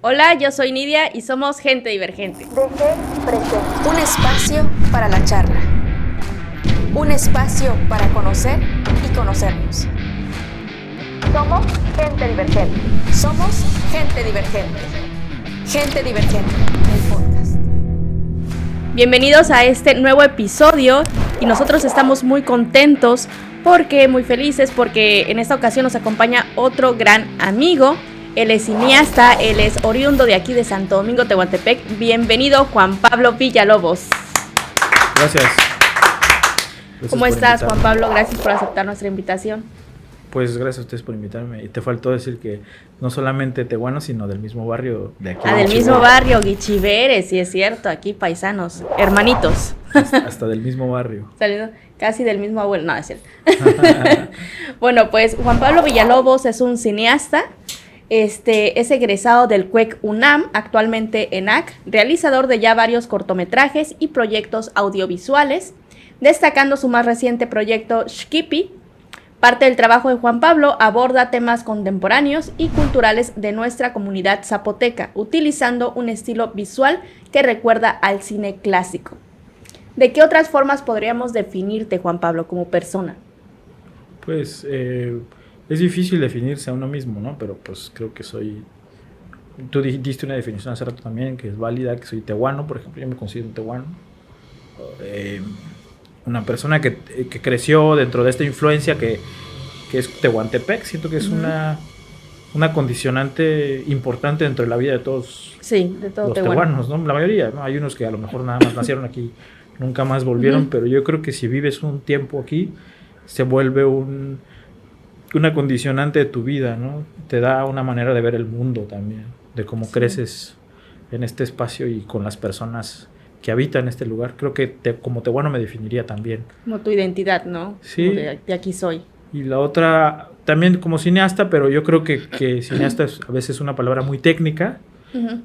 Hola, yo soy Nidia y somos Gente Divergente. Un espacio para la charla. Un espacio para conocer y conocernos. Somos Gente Divergente. Somos Gente Divergente. Gente Divergente, el podcast. Bienvenidos a este nuevo episodio y nosotros estamos muy contentos muy felices porque en esta ocasión nos acompaña otro gran amigo. Él es cineasta, él es oriundo de aquí de Santo Domingo, Tehuantepec. Bienvenido, Juan Pablo Villalobos. Gracias. ¿Cómo estás, Juan Pablo? Gracias por aceptar nuestra invitación. Pues gracias a ustedes por invitarme. Y te faltó decir que no solamente tehuano, sino del mismo barrio de aquí. Del mismo barrio, Guichivere, sí es cierto, aquí paisanos, hermanitos. Hasta del mismo barrio. Saliendo casi del mismo abuelo, no, es cierto. Bueno, pues Juan Pablo Villalobos es un cineasta. Es egresado del CUEC UNAM, actualmente ENAC, realizador de ya varios cortometrajes y proyectos audiovisuales, destacando su más reciente proyecto Xquipi. Parte del trabajo de Juan Pablo aborda temas contemporáneos y culturales de nuestra comunidad zapoteca, utilizando un estilo visual que recuerda al cine clásico. ¿De qué otras formas podríamos definirte, Juan Pablo, como persona? Pues es difícil definirse a uno mismo, ¿no? Pero pues creo que tú diste una definición hace rato también que es válida, que soy tehuano, por ejemplo, yo me considero un tehuano. Una persona que creció dentro de esta influencia que es Tehuantepec. Siento que es una condicionante importante dentro de la vida de todos, sí, de todo los tehuanos, ¿no? La mayoría, ¿no? Hay unos que a lo mejor nada más nacieron aquí, nunca más volvieron, pero yo creo que si vives un tiempo aquí, se vuelve una condicionante de tu vida, ¿no? Te da una manera de ver el mundo también, de cómo creces en este espacio y con las personas que habitan este lugar. Creo que como tehuano me definiría también. Como tu identidad, ¿no? Sí. De aquí soy. Y la otra, también como cineasta, pero yo creo que cineasta es a veces una palabra muy técnica,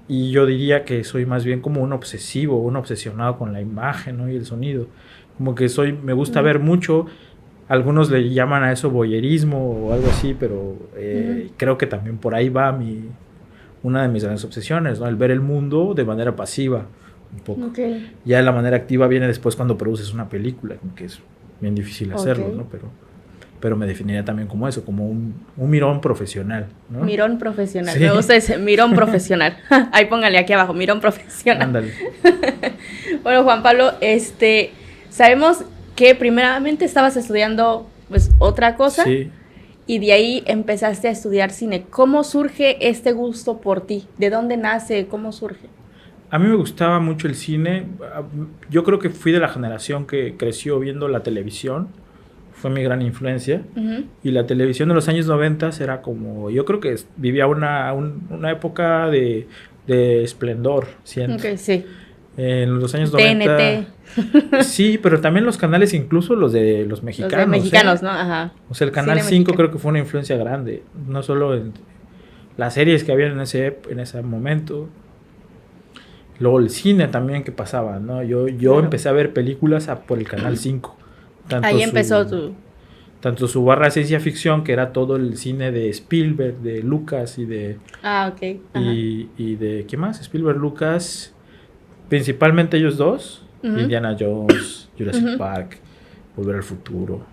y yo diría que soy más bien como un obsesivo, un obsesionado con la imagen, ¿no? Y el sonido. Como que me gusta ver mucho. Algunos le llaman a eso voyerismo o algo así, pero creo que también por ahí va una de mis grandes obsesiones, ¿no? El ver el mundo de manera pasiva, un poco. Okay. Ya la manera activa viene después cuando produces una película, que es bien difícil hacerlo, ¿no? Pero me definiría también como eso, como un mirón profesional, ¿no? Mirón profesional, sí. Me gusta ese, mirón profesional. Ahí póngale aquí abajo, mirón profesional. Ándale. Bueno, Juan Pablo, sabemos que primeramente estabas estudiando pues otra cosa, sí. Y de ahí empezaste a estudiar cine. ¿Cómo surge este gusto por ti? ¿De dónde nace? ¿Cómo surge? A mí me gustaba mucho el cine. Yo creo que fui de la generación que creció viendo la televisión. Fue mi gran influencia. Y la televisión de los años 90 era como... Yo creo que vivía una época de esplendor, siento. Okay, sí. En los años 90... TNT. Sí, pero también los canales, incluso los de los mexicanos. Los de mexicanos, ¿no? Ajá. O sea, el Canal 5 creo que fue una influencia grande. No solo en las series que había en ese momento. Luego el cine también que pasaba, ¿no? Yo claro. Empecé a ver películas por el Canal 5. Ahí empezó tanto su barra de ciencia ficción, que era todo el cine de Spielberg, de Lucas y de... Ah, ok. Ajá. Y de... ¿Qué más? Spielberg, Lucas... Principalmente ellos dos, Indiana Jones, Jurassic Park, Volver al Futuro.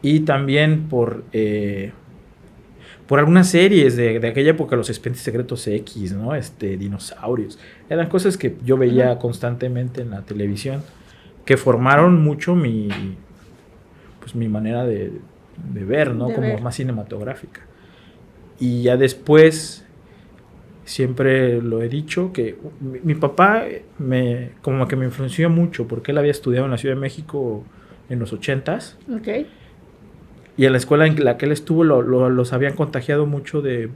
Y también por por algunas series de aquella época, los Expedientes Secretos X, ¿no? Dinosaurios. Eran cosas que yo veía constantemente en la televisión, que formaron mucho mi manera de ver, ¿no? Como más cinematográfica. Y ya después, siempre lo he dicho, que mi papá como que me influenció mucho, porque él había estudiado en la Ciudad de México en los 80s. Ok. Y en la escuela en la que él estuvo los habían contagiado mucho de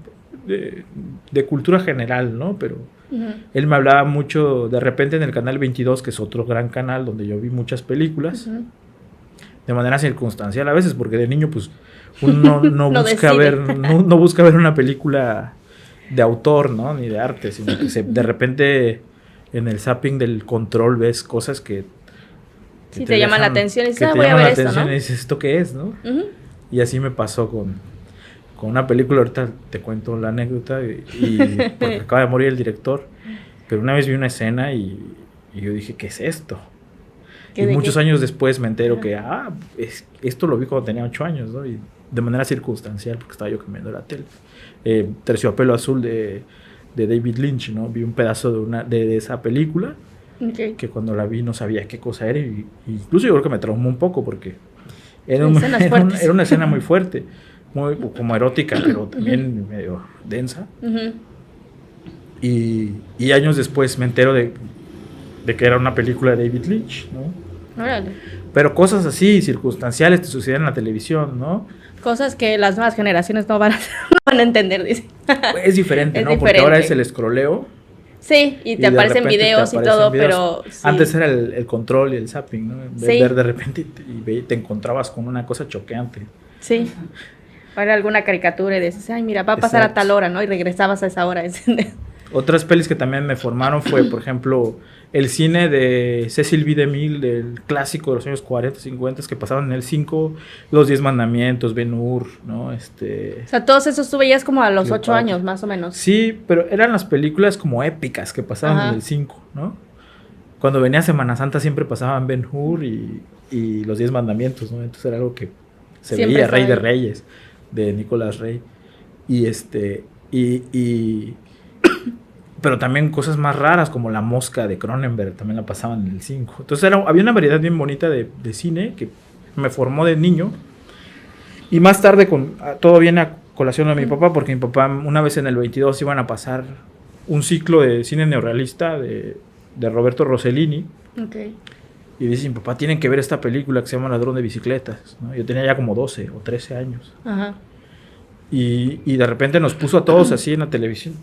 cultura general, ¿no? Pero él me hablaba mucho, de repente en el canal 22, que es otro gran canal donde yo vi muchas películas, de manera circunstancial a veces, porque de niño pues uno no busca no busca ver una película de autor, ¿no? Ni de arte, sino que de repente en el zapping del control ves cosas que te llaman la atención y dices, voy a ver esto, ¿no? Y dices, ¿esto qué es, no? Y así me pasó con una película. Ahorita te cuento la anécdota, porque acaba de morir el director, pero una vez vi una escena y yo dije, ¿qué es esto? Y muchos años después me entero que esto lo vi cuando tenía 8 años, ¿no? Y de manera circunstancial, porque estaba yo cambiando la tele. Terciopelo Azul de David Lynch, ¿no? Vi un pedazo de esa película, que cuando la vi no sabía qué cosa era, y incluso yo creo que me traumó un poco, porque era una escena muy fuerte, muy como erótica, pero también medio densa. Y años después me entero de que era una película de David Lynch, ¿no? Órale. Pero cosas así, circunstanciales, te suceden en la televisión, ¿no? Cosas que las nuevas generaciones no van a entender, dice. Es diferente, ¿no? Porque ahora es el escroleo. Sí, y te aparecen videos y todo, pero... Sí. Antes era el control y el zapping, ¿no? Ver de repente y te encontrabas con una cosa choqueante. Sí. Ahora alguna caricatura y dices, ay, mira, va a pasar a tal hora, ¿no? Y regresabas a esa hora. Otras pelis que también me formaron fue, por ejemplo, el cine de Cecil B. DeMille, del clásico de los años 40, 50, que pasaban en el 5, Los 10 Mandamientos, Ben-Hur, ¿no? O sea, todos esos tú veías como a los 8 años, más o menos. Sí, pero eran las películas como épicas que pasaban en el 5, ¿no? Cuando venía Semana Santa siempre pasaban Ben-Hur y Los 10 Mandamientos, ¿no? Entonces era algo que se siempre veía, Rey de Reyes, de Nicolás Rey. Pero también cosas más raras como La Mosca de Cronenberg, también la pasaban en el 5. Entonces había una variedad bien bonita de cine que me formó de niño. Y más tarde todo viene a colación de mi papá, porque mi papá una vez en el 22 iban a pasar un ciclo de cine neorrealista de Roberto Rossellini. Okay. Y dice mi papá, tienen que ver esta película que se llama Ladrón de Bicicletas, ¿no? Yo tenía ya como 12 o 13 años. Ajá. Y de repente nos puso a todos así en la televisión,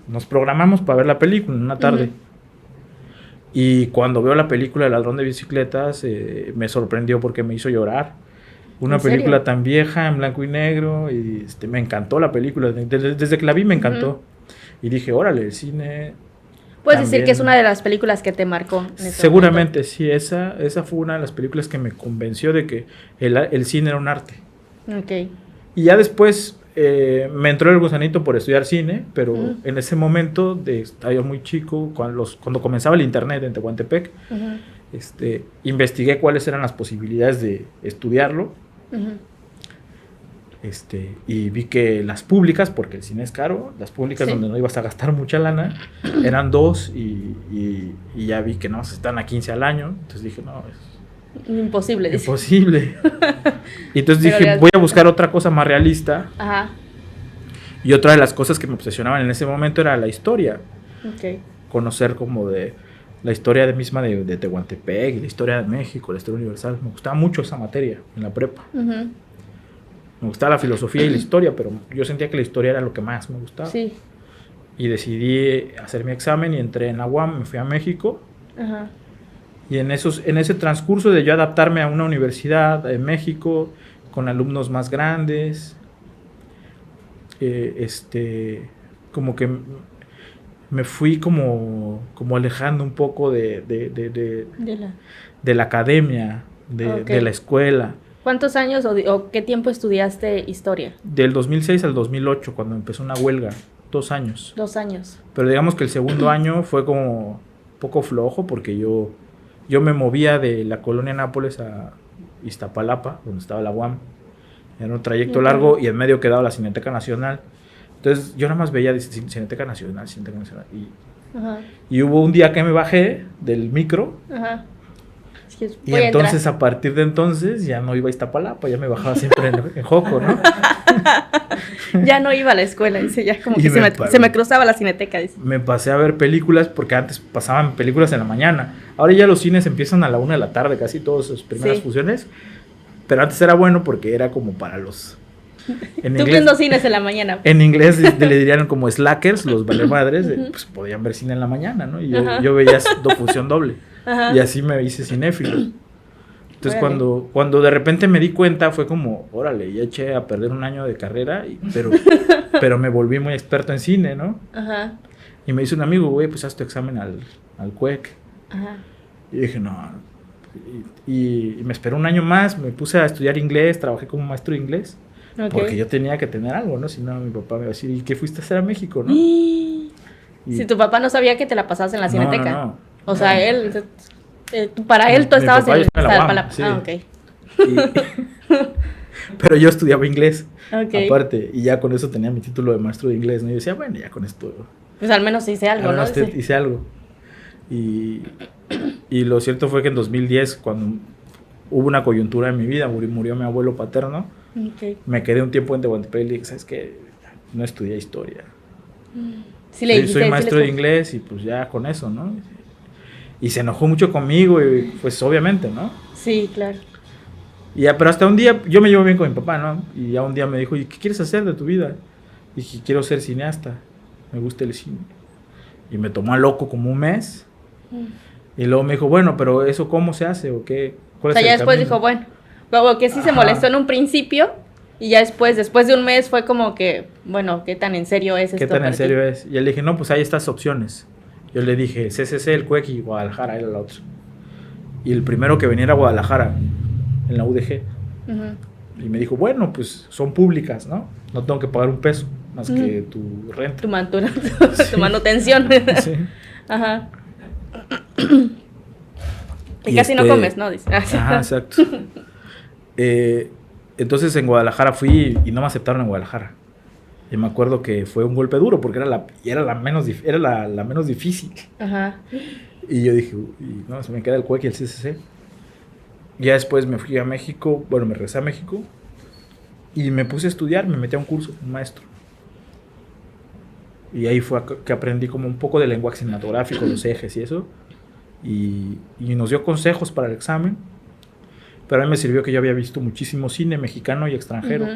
nos programamos para ver la película en una tarde. Y cuando veo la película de Ladrón de Bicicletas, me sorprendió porque me hizo llorar. Una película tan vieja, en blanco y negro, y me encantó la película. Desde que la vi me encantó. Y dije, órale, el cine... ¿Puedes decir que es una de las películas que te marcó? Seguramente, sí. Esa fue una de las películas que me convenció de que el cine era un arte. Ok. Y ya después me entró el gusanito por estudiar cine, pero en ese momento, estaba yo muy chico, cuando comenzaba el internet en Tehuantepec, investigué cuáles eran las posibilidades de estudiarlo. Y vi que las públicas, porque el cine es caro, las públicas donde no ibas a gastar mucha lana, eran 2 y ya vi que no, están a 15 al año, entonces dije, no, es imposible. Imposible. Y entonces dije, voy a buscar otra cosa más realista. Ajá. Y otra de las cosas que me obsesionaban en ese momento era la historia. Okay. Conocer como de la historia misma de Tehuantepec, y la historia de México, la historia universal. Me gustaba mucho esa materia en la prepa. Me gustaba la filosofía y la historia, pero yo sentía que la historia era lo que más me gustaba. Sí. Y decidí hacer mi examen y entré en la UAM, me fui a México. Ajá. Y en ese transcurso de yo adaptarme a una universidad en México, con alumnos más grandes, como que me fui como alejando un poco de la academia, de la escuela. ¿Cuántos años o qué tiempo estudiaste historia? Del 2006 al 2008, cuando empezó una huelga, 2 años. 2 años. Pero digamos que el segundo año fue como un poco flojo, porque yo me movía de la colonia Nápoles a Iztapalapa, donde estaba la UAM. Era un trayecto largo y en medio quedaba la Cineteca Nacional. Entonces yo nada más veía Cineteca Nacional. Y hubo un día que me bajé del micro. Ajá. Y entonces a partir de entonces ya no iba a Iztapalapa, ya me bajaba siempre en Joco, ¿no? Ya no iba a la escuela, dice, ya como que se me cruzaba la Cineteca, dice. Me pasé a ver películas porque antes pasaban películas en la mañana. Ahora ya los cines empiezan a la 1 de la tarde, casi todas sus primeras funciones. Pero antes era bueno porque era como para los... Tú viendo cines en la mañana. En inglés le dirían como slackers, los valemadres, pues podían ver cine en la mañana, ¿no? Y yo veía función doble. Ajá. Y así me hice cinéfilo. Entonces cuando de repente me di cuenta fue como, órale, ya eché a perder un año de carrera, pero me volví muy experto en cine, ¿no? Ajá. Y me dice un amigo, güey, pues haz tu examen al CUEC. Ajá. Y dije, no. Y me esperé un año más, me puse a estudiar inglés, trabajé como maestro de inglés. Okay. Porque yo tenía que tener algo, ¿no? Si no, mi papá me iba a decir, ¿y qué fuiste a hacer a México, no? Si tu papá no sabía que te la pasabas en la Cineteca. No. O sea, para él tú estabas en la UAM, sí. Ah, ok. Pero yo estudiaba inglés, aparte, y ya con eso tenía mi título de maestro de inglés, ¿no? Y yo decía, bueno, ya con esto... Pues al menos hice algo, ¿no? Hice algo. Y lo cierto fue que en 2010, cuando hubo una coyuntura en mi vida, murió mi abuelo paterno, me quedé un tiempo en Tehuantepec y le dije, ¿sabes qué? No estudié historia. Sí, soy maestro de inglés y pues ya con eso, ¿no? Y se enojó mucho conmigo y pues obviamente, ¿no? Sí, claro. Y ya, pero hasta un día, yo me llevo bien con mi papá, ¿no? Y ya un día me dijo, ¿y qué quieres hacer de tu vida? Y dije, quiero ser cineasta, me gusta el cine. Y me tomó a loco como un mes. Y luego me dijo, bueno, pero ¿eso cómo se hace? ¿O qué? ¿Cuál es el después camino? Dijo, bueno, luego que sí se molestó en un principio. Y ya después de un mes fue como que, bueno, ¿qué tan en serio es esto? ¿Qué tan en serio es? Y yo le dije, no, pues hay estas opciones. Yo le dije, CCC, el CUEC y Guadalajara, era la otra. Y el primero que venía era Guadalajara, en la UDG. Y me dijo, bueno, pues son públicas, ¿no? No tengo que pagar un peso, más que tu renta. Tu manutención. Sí. Ajá. Y casi no comes, ¿no? Dice. Ajá, exacto. Entonces en Guadalajara fui y no me aceptaron en Guadalajara. Y me acuerdo que fue un golpe duro porque era la menos difícil. Ajá. Y yo dije, no, se me queda el CUEC y el CCC. Ya después me fui a México, me regresé a México y me puse a estudiar, me metí a un curso, un maestro. Y ahí fue que aprendí como un poco de lenguaje cinematográfico, los ejes y eso. Y nos dio consejos para el examen. Pero a mí me sirvió que yo había visto muchísimo cine mexicano y extranjero.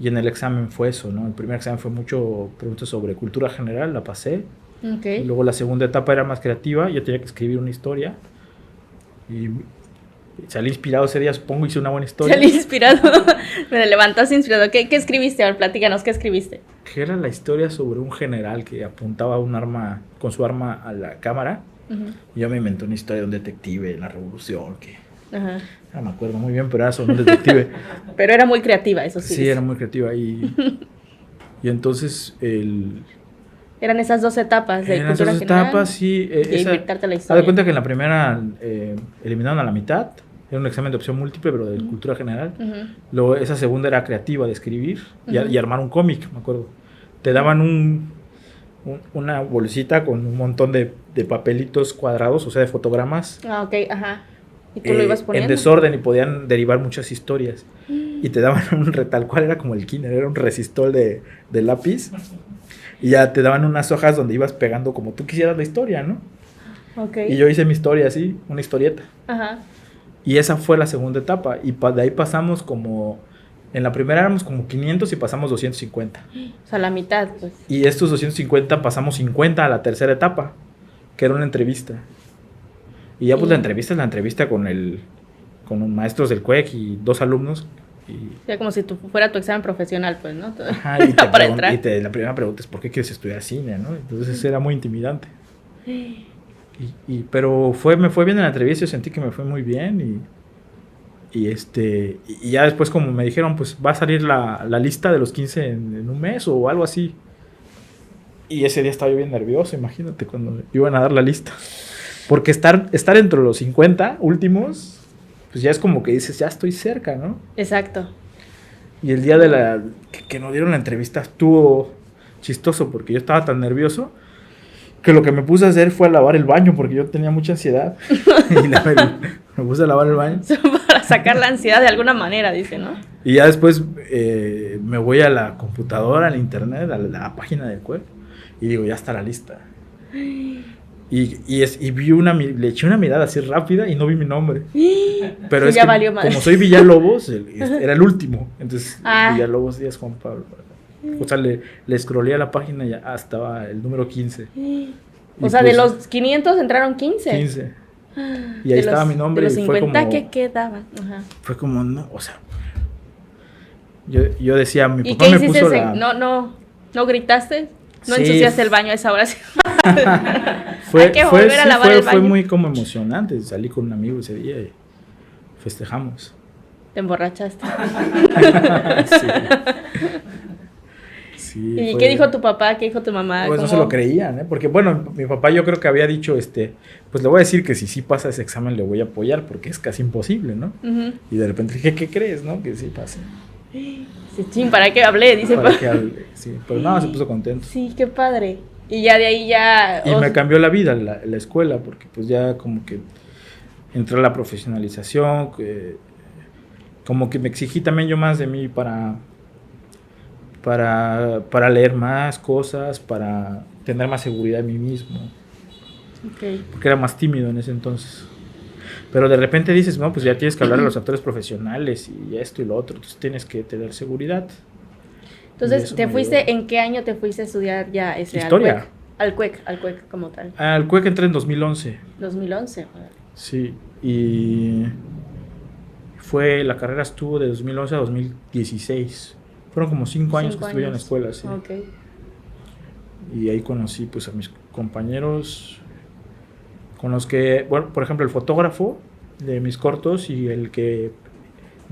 Y en el examen fue eso, ¿no? El primer examen fue mucho preguntas sobre cultura general, la pasé. Y luego la segunda etapa era más creativa, yo tenía que escribir una historia. Y salí inspirado ese día, supongo, hice una buena historia. Salí inspirado, me levantaste inspirado. ¿Qué escribiste? A ver, platícanos, ¿qué escribiste? Que era la historia sobre un general que apuntaba un arma, con su arma a la cámara. Y yo me inventé una historia de un detective en la revolución que... No me acuerdo muy bien, pero era sobre un detective. Pero era muy creativa, eso sí. Sí, era muy creativa. Y entonces eran esas dos etapas de cultura general. Etapas, sí. Y inventarte la historia. Haz de cuenta que en la primera eliminaron a la mitad. Era un examen de opción múltiple, pero de cultura general. Luego esa segunda era creativa, de escribir y armar un cómic, me acuerdo. Te daban una bolsita con un montón de papelitos cuadrados, o sea, de fotogramas. Ah, ok, ajá. ¿Y tú lo ibas poniendo? En desorden y podían derivar muchas historias. Y te daban un tal cual era como el kinder, era un resistol de lápiz. Y ya te daban unas hojas donde ibas pegando como tú quisieras la historia, ¿no? Okay. Y yo hice mi historia así, una historieta. Ajá. Y esa fue la segunda etapa. Y de ahí pasamos como... En la primera éramos como 500 y pasamos 250. O sea, la mitad, pues. Y estos 250 pasamos 50 a la tercera etapa, que era una entrevista. Y ya pues la entrevista es la entrevista con los maestros del CUEC y 2 alumnos. O sea, como si fuera tu examen profesional, pues, ¿no? Ajá, y la primera pregunta es ¿por qué quieres estudiar cine, no? Entonces era muy intimidante. Pero me fue bien en la entrevista, yo sentí que me fue muy bien y ya después como me dijeron, pues va a salir la lista de los 15 en un mes o algo así. Y ese día estaba yo bien nervioso, imagínate, cuando iban a dar la lista. Porque estar entre los 50 últimos, pues ya es como que dices, ya estoy cerca, ¿no? Exacto. Y el día de que nos dieron la entrevista estuvo chistoso porque yo estaba tan nervioso que lo que me puse a hacer fue a lavar el baño porque yo tenía mucha ansiedad. Y me puse a lavar el baño. Para sacar la ansiedad de alguna manera, dice, ¿no? Y ya después me voy a la computadora, al internet, a la página del CUEC y digo, ya está la lista. Y le eché una mirada así rápida y no vi mi nombre. Pero sí, es ya que valió madre. como soy Villalobos, era el último. Entonces, Villalobos Díaz Juan Pablo. O sea, le scrollé a la página y ya estaba el número 15. O sea, de los 500 entraron 15. 15. Y ahí estaba mi nombre. De los y 50 fue como, que quedaban. Ajá. Fue como, no, o sea. Yo decía, mi ¿Y papá qué me hiciste? puso la... ¿No gritaste? ¿No Sí. ensuciaste el baño a esa hora? Fue muy como emocionante. Salí con un amigo ese día y festejamos. Te emborrachaste. Sí. Sí, ¿Y qué dijo tu papá? ¿Qué dijo tu mamá? Pues no se lo creían, ¿eh? Porque bueno, mi papá yo creo que había dicho, pues le voy a decir que si pasa ese examen le voy a apoyar porque es casi imposible, ¿no? Uh-huh. Y de repente dije, ¿qué crees, no? Que sí pase. Sí, ching, ¿para qué hablé? Dice. Para que hable, sí. Pero no, se puso contento. Sí, qué padre. Y ya de ahí ya... Y me cambió la vida la escuela porque pues ya como que entré a la profesionalización, como que me exigí también yo más de mí para leer más cosas, para tener más seguridad en mí mismo. Okay. Porque era más tímido en ese entonces. Pero de repente dices, no, pues ya tienes que hablar a los actores profesionales y esto y lo otro, entonces tienes que tener seguridad. Entonces, ¿en qué año te fuiste a estudiar ya ese Historia? Al CUEC como tal. Al CUEC entré en 2011. 2011. Sí, y la carrera estuvo de 2011 a 2016. Fueron como 5 años que estuve en la escuela, sí. Okay. Y ahí conocí pues a mis compañeros con los que, bueno, por ejemplo, el fotógrafo de mis cortos y el que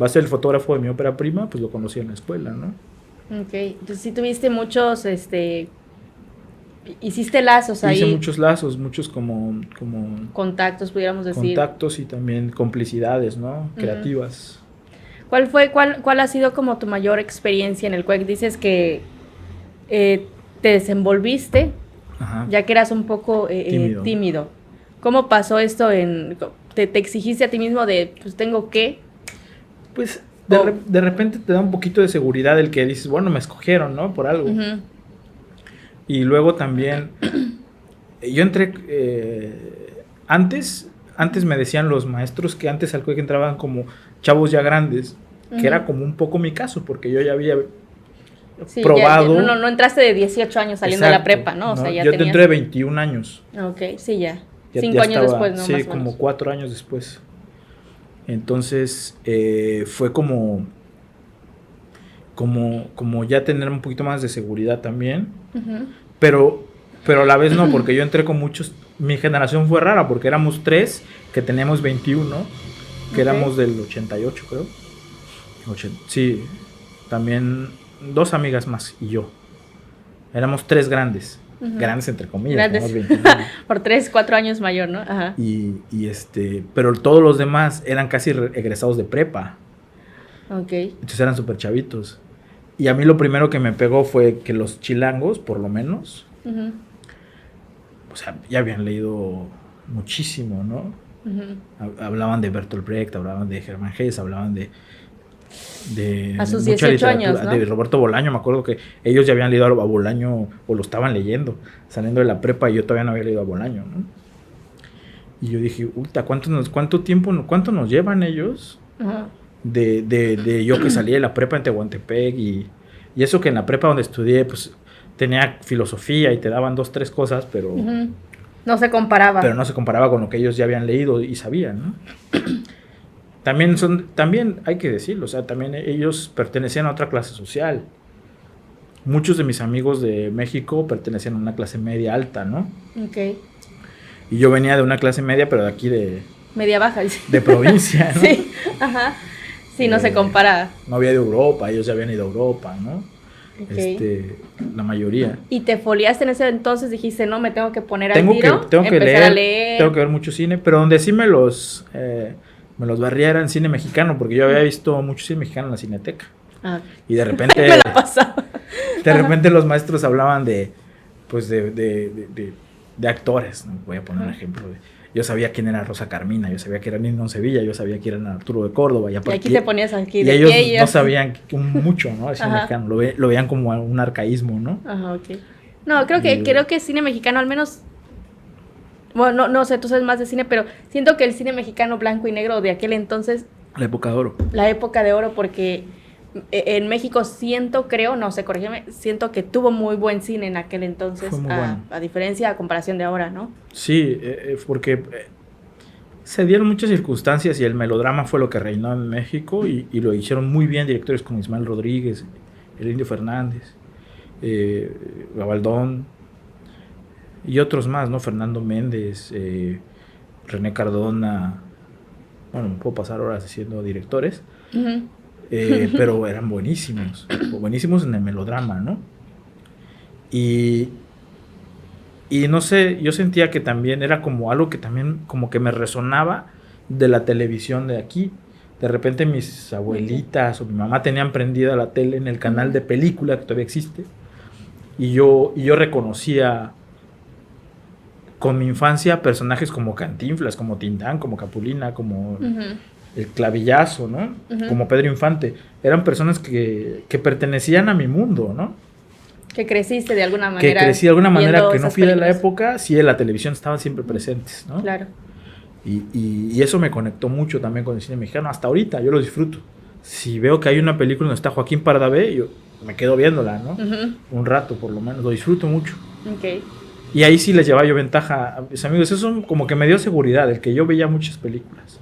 va a ser el fotógrafo de mi ópera prima, pues lo conocí en la escuela, ¿no? Ok, entonces sí tuviste muchos, hiciste lazos ahí. Hice muchos lazos, muchos como contactos, pudiéramos decir. Contactos y también complicidades, ¿no? Creativas. ¿Cuál ha sido como tu mayor experiencia en el CUEC? Dices que te desenvolviste, Ajá. ya que eras un poco tímido. ¿Cómo pasó esto te exigiste a ti mismo de, pues tengo que? Pues de repente te da un poquito de seguridad el que dices, bueno, me escogieron, ¿no? Por algo. Uh-huh. Y luego también, yo entré, antes me decían los maestros que antes al CUEC entraban como chavos ya grandes, uh-huh. que era como un poco mi caso, porque yo ya había probado. No entraste de 18 años saliendo de la prepa, ¿no? O sea, ya yo tenías... entré de 21 años. Ok, sí, ya 5 años después, ¿no? Sí, más como menos. 4 años después. Entonces, fue como ya tener un poquito más de seguridad también. Uh-huh. Pero a la vez no, porque yo entré con muchos. Mi generación fue rara porque éramos 3 que teníamos 21, que éramos del 88, creo. Sí, también 2 amigas más y yo. Éramos 3 grandes. Uh-huh. Grandes entre comillas. Grandes. Por 3, 4 años mayor, ¿no? Ajá. Pero todos los demás eran casi egresados de prepa. Ok. Entonces eran súper chavitos. Y a mí lo primero que me pegó fue que los chilangos, por lo menos, uh-huh. o sea, ya habían leído muchísimo, ¿no? Uh-huh. Hablaban de Bertolt Brecht, hablaban de Hermann Hesse, hablaban de a sus mucha 18 años, ¿no? De Roberto Bolaño. Me acuerdo que ellos ya habían leído a Bolaño o lo estaban leyendo saliendo de la prepa y yo todavía no había leído a Bolaño, ¿no? Y yo dije, ¿cuánto nos llevan ellos? Uh-huh. De yo que salí de la prepa en Tehuantepec y eso que en la prepa donde estudié pues tenía filosofía y te daban 2, 3 cosas, pero uh-huh. no se comparaba. Pero no se comparaba con lo que ellos ya habían leído y sabían, ¿no? También hay que decirlo, o sea, también ellos pertenecían a otra clase social. Muchos de mis amigos de México pertenecían a una clase media alta, ¿no? Okay. Y yo venía de una clase media, pero de aquí media baja, dice. De provincia, ¿no? Sí, ajá. Sí, no se compara. No había de Europa, ellos ya habían ido a Europa, ¿no? Okay. La mayoría. ¿Y te foliaste en ese entonces? Dijiste, no, me tengo que poner al tiro. Tengo que leer, tengo que ver mucho cine, pero donde sí me los barría era en cine mexicano, porque yo había visto mucho cine mexicano en la Cineteca. Ah. Y de repente... Me la pasaba. De repente los maestros hablaban de actores, ¿no? Voy a poner un ejemplo. Yo sabía quién era Rosa Carmina, yo sabía que era Nino Sevilla, yo sabía quién era Arturo de Córdoba. Y aquí te ponías aquí y de ellos pie. no sabían mucho, ¿no? El cine mexicano, lo veían como un arcaísmo, ¿no? Ajá, ok. No, creo que cine mexicano, al menos... Bueno, no sé, tú sabes más de cine, pero siento que el cine mexicano blanco y negro de aquel entonces... La época de oro. La época de oro, porque en México no sé, corrígeme, siento que tuvo muy buen cine en aquel entonces, bueno. a diferencia, a comparación de ahora, ¿no? Sí, porque se dieron muchas circunstancias y el melodrama fue lo que reinó en México y lo hicieron muy bien directores como Ismael Rodríguez, el Indio Fernández, Gabaldón y otros más, ¿no? Fernando Méndez, René Cardona. Bueno, me puedo pasar horas haciendo directores, pero eran buenísimos en el melodrama, ¿no? Y no sé, yo sentía que también era como algo que también como que me resonaba de la televisión de aquí. De repente mis abuelitas o mi mamá tenían prendida la tele en el canal de película que todavía existe, y yo reconocía con mi infancia personajes como Cantinflas, como Tintán, como Capulina, como el Clavillazo, ¿no? Como Pedro Infante. Eran personas que pertenecían a mi mundo, ¿no? Que creciste de alguna manera. Que crecí de alguna manera, que no fui de la películas. época, sí, en la televisión estaban siempre presentes, ¿no? Claro. Y eso me conectó mucho también con el cine mexicano. Hasta ahorita yo lo disfruto. Si veo que hay una película donde está Joaquín Pardavé, yo me quedo viéndola, ¿no? Un rato por lo menos, lo disfruto mucho. Ok. Y ahí sí les llevaba yo ventaja a mis amigos. Eso como que me dio seguridad, el que yo veía muchas películas.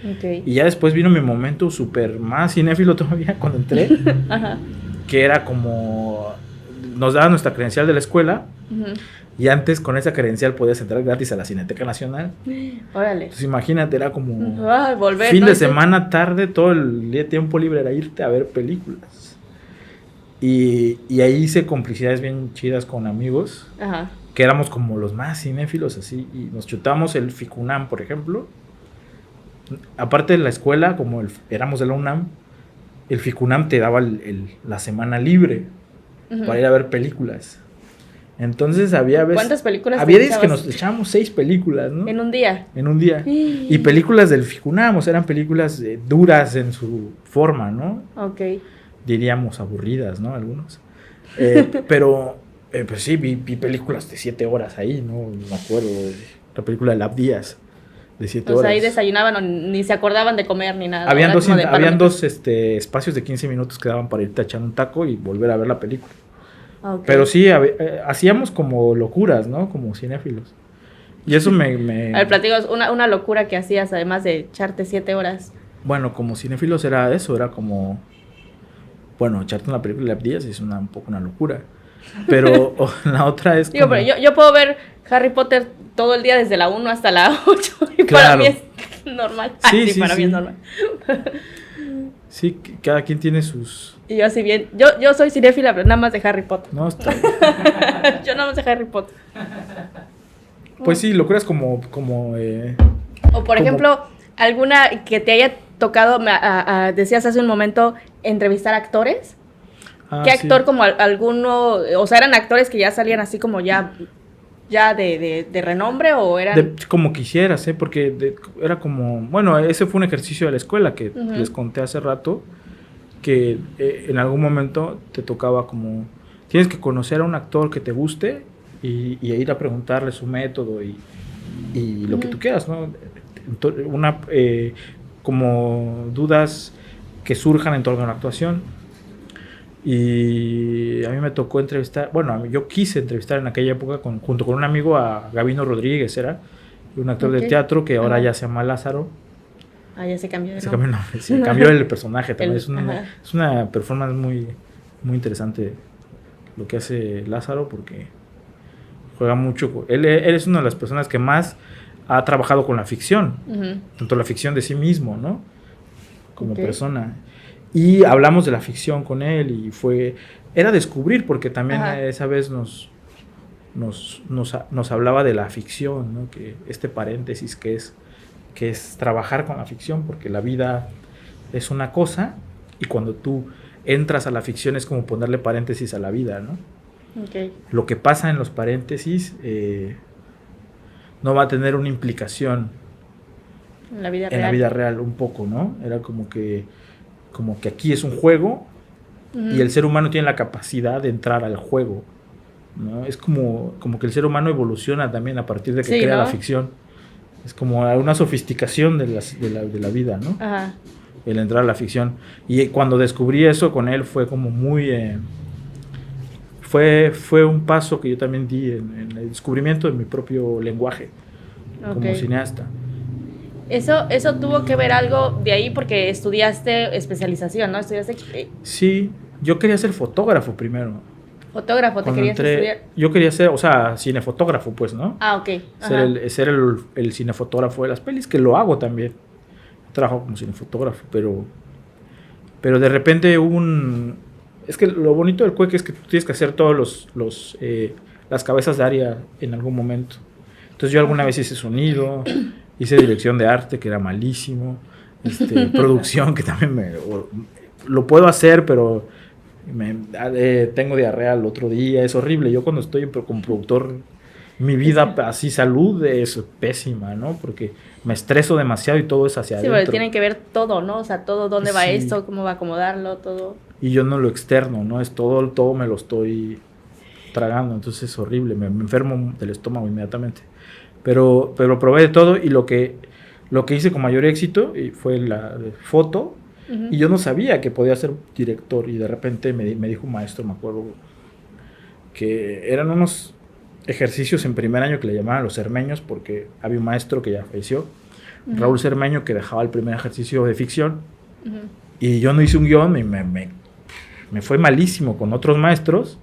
Ok. Y ya después vino mi momento súper más cinéfilo todavía cuando entré, que era como... Nos daban nuestra credencial de la escuela, y antes con esa credencial podías entrar gratis a la Cineteca Nacional. Órale. Entonces imagínate, era como... volver, fin ¿no? de semana, tarde, todo el día tiempo libre era irte a ver películas. Y ahí hice complicidades bien chidas con amigos. Ajá. Que éramos como los más cinéfilos así, y nos chutábamos el FICUNAM, por ejemplo. Aparte de la escuela, como éramos de la UNAM, el FICUNAM te daba la semana libre para ir a ver películas. Entonces había veces... ¿Cuántas películas Había te veces que echabas? nos echábamos 6 películas, ¿no? ¿En un día? En un día. Y películas del FICUNAM, o sea, eran películas duras en su forma, ¿no? Ok. Diríamos aburridas, ¿no? Algunos. Pero... pues sí, vi películas de 7 horas ahí, ¿no? Me acuerdo de la película de Labdías, de 7 horas. O sea, ahí desayunaban o ni se acordaban de comer ni nada. Habían Era dos, como de habían palomitas. dos espacios de 15 minutos que daban para irte a echar un taco y volver a ver la película. Ok. Pero sí, hacíamos como locuras, ¿no? Como cinéfilos. Y eso me... A ver, platicos, una locura que hacías, además de echarte 7 horas. Bueno, como cinéfilos era eso, era como... Bueno, echarte una película de Labdías es un poco una locura. Pero la otra es Digo, como... pero yo puedo ver Harry Potter todo el día desde la 1 hasta la 8 y para Claro. mí es normal. Sí, Para mí sí. es normal. Sí, cada quien tiene sus... Y yo así bien, yo soy cinéfila, pero nada más de Harry Potter. No, está... Yo nada más de Harry Potter. Pues sí, locuras como O por ¿Cómo? ejemplo, alguna que te haya tocado, decías hace un momento, entrevistar actores. ¿Qué actor como alguno, o sea, eran actores que ya salían así como ya de renombre o eran...? Como quisieras, porque era como... Bueno, ese fue un ejercicio de la escuela que les conté hace rato, que en algún momento te tocaba como... Tienes que conocer a un actor que te guste y ir a preguntarle su método y lo que tú quieras, ¿no? Como dudas que surjan en torno a la actuación. Y a mí me tocó entrevistar, bueno, yo quise entrevistar en aquella época junto con un amigo a Gabino Rodríguez, era un actor de teatro que ahora ya se llama Lázaro. Ya se cambió de Se nombre. cambió el nombre, sí, cambió el personaje también. Ajá. Es una performance muy, muy interesante lo que hace Lázaro porque juega mucho. Él es una de las personas que más ha trabajado con la ficción, tanto la ficción de sí mismo, ¿no? Como persona. Y hablamos de la ficción con él y era descubrir, porque también esa vez nos hablaba de la ficción, ¿no? Que este paréntesis que es trabajar con la ficción, porque la vida es una cosa y cuando tú entras a la ficción es como ponerle paréntesis a la vida, ¿no? Okay. Lo que pasa en los paréntesis no va a tener una implicación En la vida en la vida real un poco, ¿no? Era como que aquí es un juego y el ser humano tiene la capacidad de entrar al juego, ¿no? Es como que el ser humano evoluciona también a partir de que Sí, crea ¿no? la ficción. Es como una sofisticación de la vida, ¿no? Ajá. El entrar a la ficción. Y cuando descubrí eso con él fue como muy... fue un paso que yo también di en el descubrimiento de mi propio lenguaje como cineasta. Eso tuvo que ver algo de ahí porque estudiaste especialización, ¿no? Estudiaste Sí, yo quería ser fotógrafo primero. fotógrafo, ¿te Cuando querías estudiar? yo quería ser, o sea, cinefotógrafo, pues, ¿no? Ah, ok. Ajá. Ser el cinefotógrafo de las pelis, que lo hago también. Trabajo como cinefotógrafo, pero de repente hubo es que lo bonito del cueque es que tú tienes que hacer todos las cabezas de área en algún momento. Entonces yo alguna vez hice sonido, hice dirección de arte, que era malísimo, producción, que también lo puedo hacer, pero tengo diarrea el otro día, es horrible. Yo cuando estoy como productor, mi vida así, salud, es pésima, ¿no? Porque me estreso demasiado y todo es hacia adentro. Sí, porque tienen que ver todo, ¿no? O sea, todo, dónde va Sí. esto, cómo va a acomodarlo, todo. Y yo no lo externo, ¿no? Es todo me lo estoy tragando, entonces es horrible, me enfermo del estómago inmediatamente. Pero probé de todo y lo que hice con mayor éxito fue la de foto. Uh-huh. Y yo no sabía que podía ser director y de repente me dijo un maestro, me acuerdo, que eran unos ejercicios en primer año que le llamaban los cermeños porque había un maestro que ya falleció, Uh-huh. Raúl Cermeño, que dejaba el primer ejercicio de ficción. Uh-huh. Y yo no hice un guión y me fue malísimo con otros maestros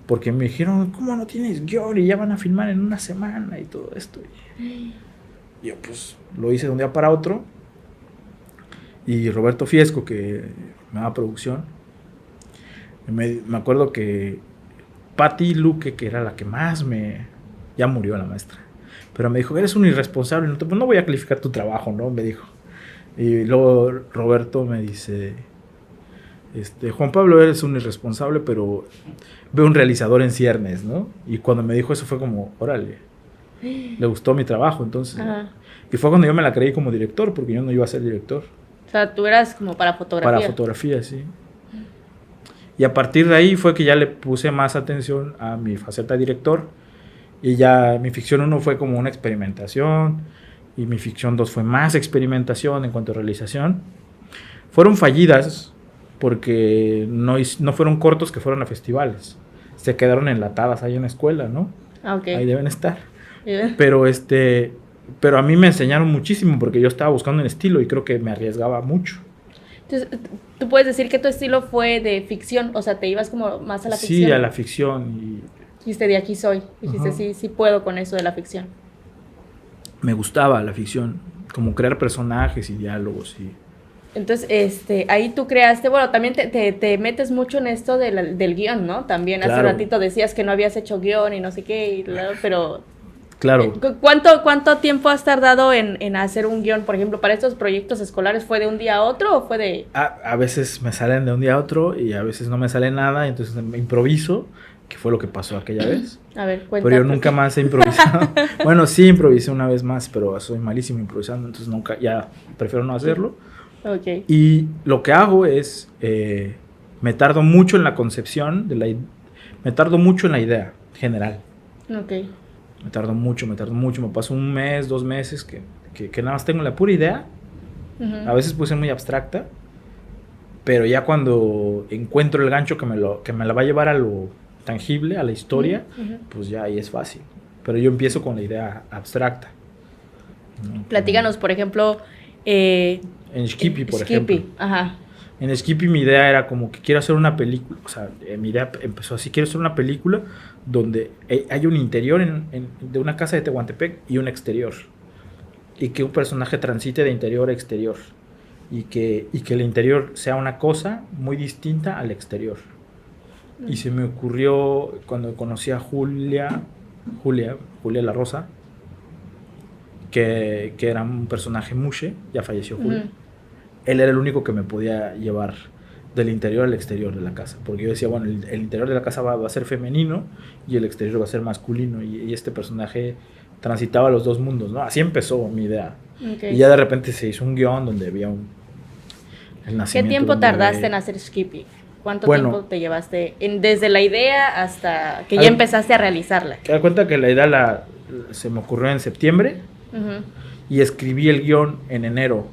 porque me dijeron, ¿cómo no tienes guión? Y ya van a filmar en una semana y todo esto. Y yo pues lo hice de un día para otro. Y Roberto Fiesco, que me daba producción, me acuerdo que Patti Luque, que era la que más ya murió la maestra, pero me dijo, eres un irresponsable, no voy a calificar tu trabajo, ¿no? Me dijo. Y luego Roberto me dice, Juan Pablo, eres un irresponsable, pero veo un realizador en ciernes, ¿no? Y cuando me dijo eso fue como, órale, le gustó mi trabajo, entonces. Ajá. Y fue cuando yo me la creí como director, porque yo no iba a ser director. O sea, tú eras como para fotografía. Para fotografía, sí. Y a partir de ahí fue que ya le puse más atención a mi faceta de director. Y ya mi ficción 1 fue como una experimentación. Y mi ficción 2 fue más experimentación en cuanto a realización. Fueron fallidas porque no fueron cortos que fueron a festivales. Se quedaron enlatadas ahí en la escuela, ¿no? Ah, ok. Ahí deben estar. Pero a mí me enseñaron muchísimo porque yo estaba buscando un estilo y creo que me arriesgaba mucho. Entonces, tú puedes decir que tu estilo fue de ficción, o sea, te ibas como más a la ficción. Sí, a la ficción. Dijiste, de aquí soy. Dijiste, Ajá. sí puedo con eso de la ficción. Me gustaba la ficción, como crear personajes y diálogos. Entonces, ahí tú creaste, bueno, también te metes mucho en esto del guión, ¿no? También Claro. hace ratito decías que no habías hecho guión y no sé qué, pero... Claro. ¿Cuánto tiempo has tardado en hacer un guión? Por ejemplo, para estos proyectos escolares, ¿fue de un día a otro o fue de...? A veces me salen de un día a otro y a veces no me sale nada, entonces me improviso, que fue lo que pasó aquella vez. A ver, cuéntame. Pero yo nunca más he improvisado. Bueno, sí improvisé una vez más, pero soy malísimo improvisando, entonces nunca, ya prefiero no hacerlo. Ok. Y lo que hago es, me tardo mucho en la concepción, me tardo mucho en la idea general. Ok. Me tardo mucho, me paso un mes, 2 meses que nada más tengo la pura idea. Uh-huh. A veces puede ser muy abstracta, pero ya cuando encuentro el gancho que me la va a llevar a lo tangible, a la historia, uh-huh. pues ya ahí es fácil. Pero yo empiezo con la idea abstracta, ¿no? Platícanos, por ejemplo... En Skippy, por ejemplo. Ajá. En Skippy mi idea era como que quiero hacer una película, o sea, mi idea empezó así, quiero hacer una película donde hay un interior de una casa de Tehuantepec y un exterior. Y que un personaje transite de interior a exterior. Y que el interior sea una cosa muy distinta al exterior. Y se me ocurrió cuando conocí a Julia La Rosa, que era un personaje mushe, ya falleció Julia. Uh-huh. Él era el único que me podía llevar del interior al exterior de la casa. Porque yo decía, bueno, el interior de la casa va a ser femenino y el exterior va a ser masculino. Y este personaje transitaba los dos mundos, ¿no? Así empezó mi idea. Okay. Y ya de repente se hizo un guión donde había el nacimiento. ¿Qué tiempo tardaste en hacer Skippy? ¿Cuánto tiempo te llevaste desde la idea hasta que ya empezaste a realizarla? Te das cuenta que la idea se me ocurrió en septiembre y escribí el guión en enero.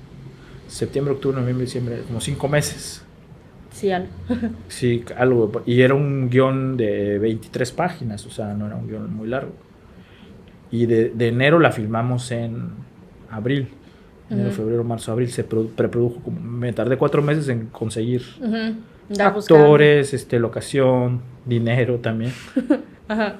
Septiembre, octubre, noviembre, diciembre, como 5 meses. Sí, algo. Sí, algo. Y era un guión de 23 páginas, o sea, no era un guión muy largo. Y de enero la filmamos en abril. Enero, febrero, marzo, abril. Se preprodujo. Me tardé 4 meses en conseguir actores, locación, dinero también. Ajá.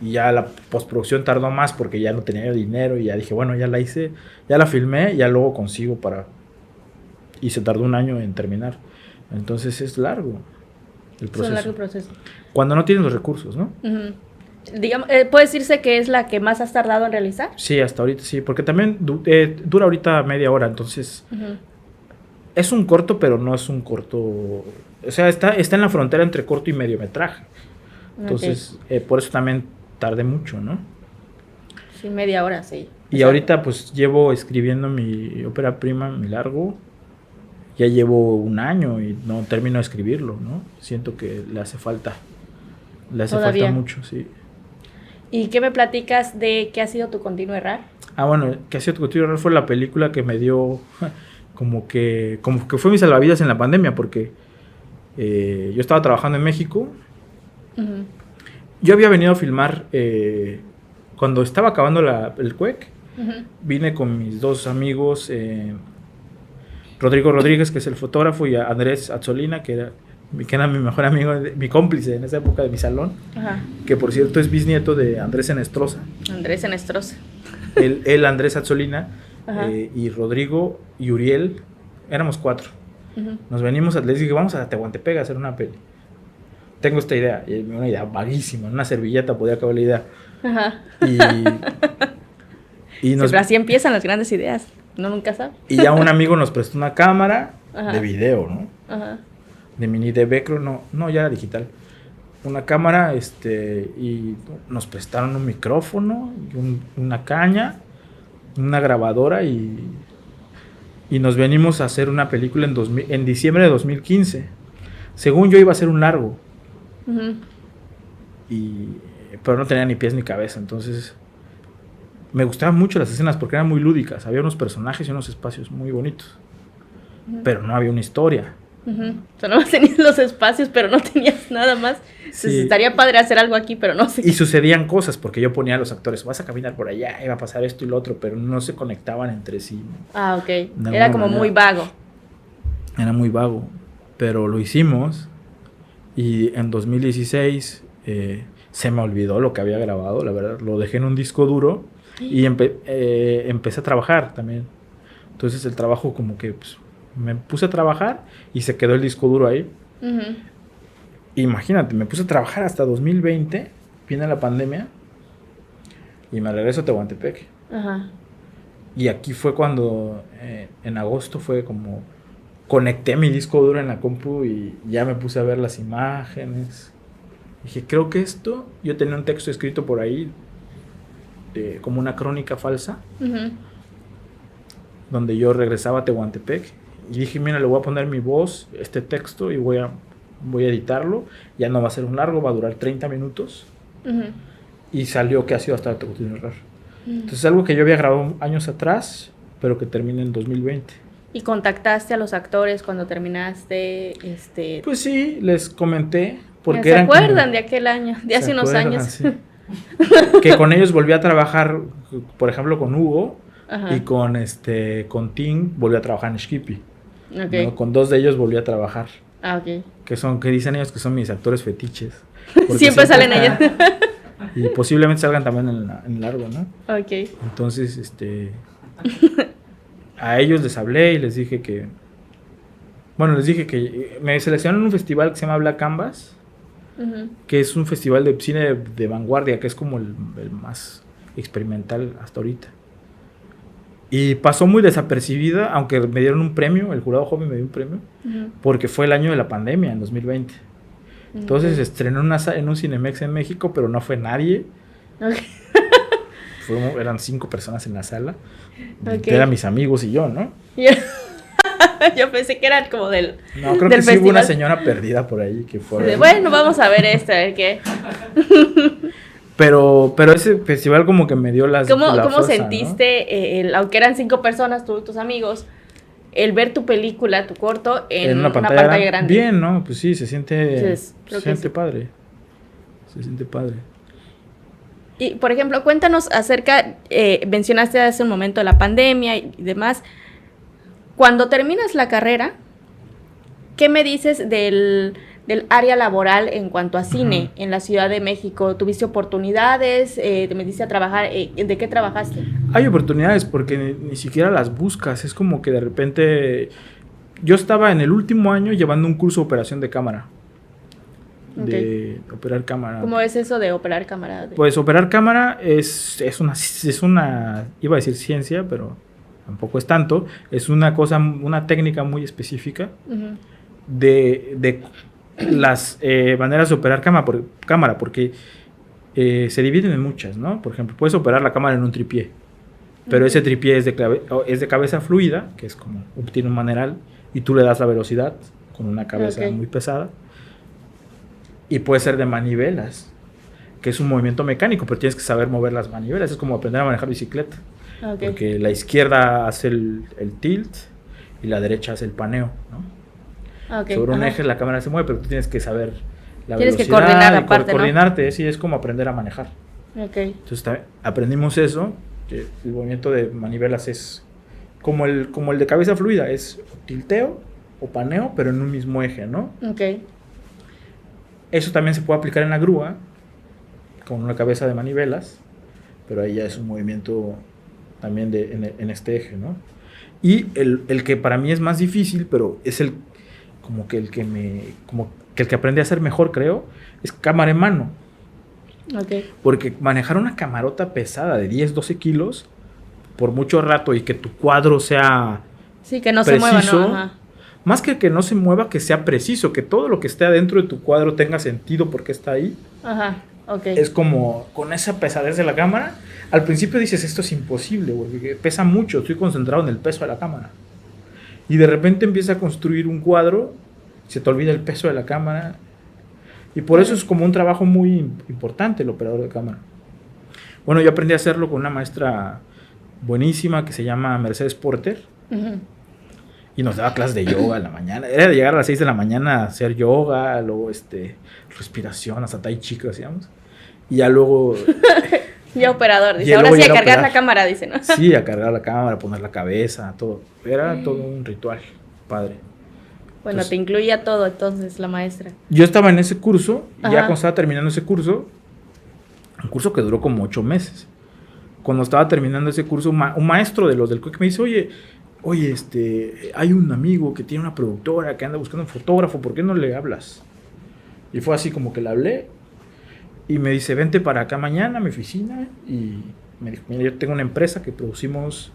Y ya la postproducción tardó más porque ya no tenía dinero y ya dije, bueno, ya la hice, ya la filmé, ya luego consigo y se tardó 1 año en terminar. Entonces es largo el proceso. Es un largo proceso. Cuando no tienes los recursos, ¿no? Digamos, ¿puede decirse que es la que más has tardado en realizar? Sí, hasta ahorita sí, porque también dura ahorita media hora, entonces es un corto, pero no es un corto, o sea, está en la frontera entre corto y mediometraje. Entonces, por eso también tardé mucho, ¿no? Sí, media hora, sí. Y ahorita pues llevo escribiendo mi ópera prima, mi largo, ya llevo 1 año y no termino de escribirlo, ¿no? Siento que le hace falta mucho, sí. ¿Y qué me platicas de qué ha sido tu continuo errar? Bueno, qué ha sido tu continuo errar fue la película que me dio, como que fue mi salvavidas en la pandemia, porque yo estaba trabajando en México. Yo había venido a filmar cuando estaba acabando el CUEC. Vine con mis 2 amigos, Rodrigo Rodríguez, que es el fotógrafo, y Andrés Azzolina, que era mi mejor amigo, mi cómplice en esa época de mi salón. Ajá. Que por cierto es bisnieto de Andrés Enestrosa. Andrés Enestrosa. Él Andrés Azzolina, y Rodrigo y Uriel, éramos 4. Nos venimos, les dije, vamos a Tehuantepec a hacer una peli. Tengo esta idea, y una idea vaguísima, en una servilleta podía acabar la idea. Ajá. Siempre así empiezan las grandes ideas, uno nunca sabe. Y ya un amigo nos prestó una cámara de video, ¿no? Ajá. De mini DV, creo, no, ya era digital. Una cámara, y nos prestaron un micrófono, y una caña, una grabadora, y nos venimos a hacer una película en diciembre de 2015. Según yo iba a ser un largo. Pero no tenía ni pies ni cabeza, entonces me gustaban mucho las escenas porque eran muy lúdicas, había unos personajes y unos espacios muy bonitos, pero no había una historia. O sea, no tenías los espacios, pero no tenías nada más. Sí. Estaría padre hacer algo aquí, pero no sé. Y sucedían cosas, porque yo ponía a los actores, vas a caminar por allá, iba a pasar esto y lo otro, pero no se conectaban entre sí. Ok, era como muy vago. Era muy vago, pero lo hicimos. Y en 2016 se me olvidó lo que había grabado, la verdad. Lo dejé en un disco duro y empecé a trabajar también. Entonces el trabajo como que me puse a trabajar y se quedó el disco duro ahí. Imagínate, me puse a trabajar hasta 2020, viene la pandemia y me regreso a Tehuantepec. Y aquí fue cuando en agosto fue como... Conecté mi disco duro en la compu y ya me puse a ver las imágenes. Dije, creo que esto... Yo tenía un texto escrito por ahí, como una crónica falsa, donde yo regresaba a Tehuantepec. Y dije, mira, le voy a poner mi voz, este texto, y voy a editarlo. Ya no va a ser un largo, va a durar 30 minutos. Y salió que ha sido hasta Continuo Errar. Entonces, algo que yo había grabado años atrás, pero que termina en 2020. ¿Y contactaste a los actores cuando terminaste? Pues sí, les comenté. Porque ¿Se acuerdan de aquel año? De hace unos años. Sí. Que con ellos volví a trabajar, por ejemplo, con Hugo. Y con Tim volví a trabajar en Skippy. ¿No? Con 2 de ellos volví a trabajar. Que dicen ellos que son mis actores fetiches. Siempre salen ellos. Y posiblemente salgan también en largo, ¿no? Entonces, a ellos les hablé y les dije que... Bueno, les dije que me seleccionaron en un festival que se llama Black Canvas, que es un festival de cine de vanguardia, que es como el más experimental hasta ahorita. Y pasó muy desapercibida, aunque me dieron un premio, el jurado joven me dio un premio, porque fue el año de la pandemia, en 2020. Entonces estrenó en un Cinemex en México, pero no fue nadie. Eran 5 personas en la sala. Eran mis amigos y yo, ¿no? Yo pensé que era como del No, creo del que sí hubo una festival. señora perdida por ahí que fue. Bueno, vamos a ver esto, a ver qué. Pero ese festival como que me dio la ¿Cómo fuerza, sentiste, aunque eran 5 personas, tú y tus amigos, el ver tu película, tu corto, en una pantalla grande? Bien, ¿no? Pues sí, se siente, Sí, se siente padre. Se siente padre. Y, por ejemplo, cuéntanos acerca, mencionaste hace un momento la pandemia y demás. Cuando terminas la carrera, ¿qué me dices del área laboral en cuanto a cine en la Ciudad de México? ¿Tuviste oportunidades? ¿Te metiste a trabajar? ¿De qué trabajaste? Hay oportunidades porque ni siquiera las buscas. Es como que de repente... Yo estaba en el último año llevando un curso de operación de cámara. De operar cámara. ¿Cómo es eso de operar cámara? Pues operar cámara es una, iba a decir ciencia, pero tampoco es tanto. Es una técnica muy específica de las maneras de operar cámara, porque se dividen en muchas, ¿no? Por ejemplo, puedes operar la cámara en un tripié, pero ese tripié es de cabeza fluida, que es como tiene un maneral, y tú le das la velocidad con una cabeza muy pesada. Y puede ser de manivelas, que es un movimiento mecánico, pero tienes que saber mover las manivelas. Es como aprender a manejar bicicleta. Porque la izquierda hace el tilt y la derecha hace el paneo, ¿no? Sobre un eje la cámara se mueve, pero tú tienes que saber la velocidad. Tienes que coordinar aparte, coordinarte, ¿no? Sí, es como aprender a manejar. Entonces aprendimos eso, que el movimiento de manivelas es como el de cabeza fluida, es tilteo o paneo, pero en un mismo eje, ¿no? Eso también se puede aplicar en la grúa, con una cabeza de manivelas, pero ahí ya es un movimiento también en este eje, ¿no? Y el que para mí es más difícil, pero es el que aprendí a hacer mejor, creo, es cámara en mano. Porque manejar una camarota pesada de 10, 12 kilos por mucho rato y que tu cuadro sea que no preciso, se mueva, ¿no? Más que no se mueva, que sea preciso, que todo lo que esté adentro de tu cuadro tenga sentido porque está ahí. Es como con esa pesadez de la cámara. Al principio dices, esto es imposible, porque pesa mucho, estoy concentrado en el peso de la cámara. Y de repente empieza a construir un cuadro, se te olvida el peso de la cámara. Y por eso es como un trabajo muy importante el operador de cámara. Bueno, yo aprendí a hacerlo con una maestra buenísima que se llama Mercedes Porter. Y nos daba clases de yoga en la mañana. Era de llegar a las 6 de la mañana a hacer yoga, luego respiración, hasta tai chi que hacíamos. Y ya luego... ya operador, dice. Ahora sí a cargar la cámara, dice, ¿no? Sí, a cargar la cámara, poner la cabeza, todo. Era todo un ritual, padre. Bueno, entonces, te incluía todo entonces la maestra. Yo estaba en ese curso, y ya cuando estaba terminando ese curso, un curso que duró como 8 meses. Cuando estaba terminando ese curso, un maestro de los del CUEC me dice, oye, hay un amigo que tiene una productora que anda buscando un fotógrafo, ¿por qué no le hablas? Y fue así como que le hablé, y me dice, vente para acá mañana a mi oficina, y me dijo, mira, yo tengo una empresa que producimos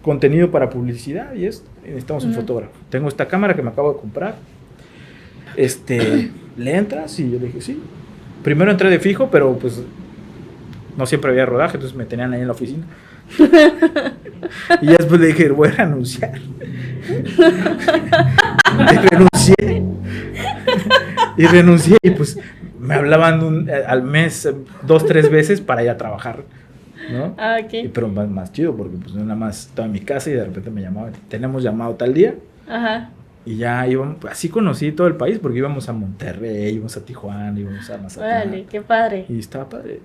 contenido para publicidad, y necesitamos un fotógrafo. Tengo esta cámara que me acabo de comprar, ¿le entras? Y yo le dije, sí. Primero entré de fijo, pero pues no siempre había rodaje, entonces me tenían ahí en la oficina. Y ya después le dije, voy a renunciar. Y renuncié y pues me hablaban al mes 2, 3 veces para ir a trabajar, ¿no? Pero más chido porque pues nada más estaba en mi casa y de repente me llamaban, tenemos llamado tal día. Y ya íbamos, así conocí todo el país porque íbamos a Monterrey, íbamos a Tijuana, íbamos a Mazatlán. Vale, qué padre. Y estaba padre.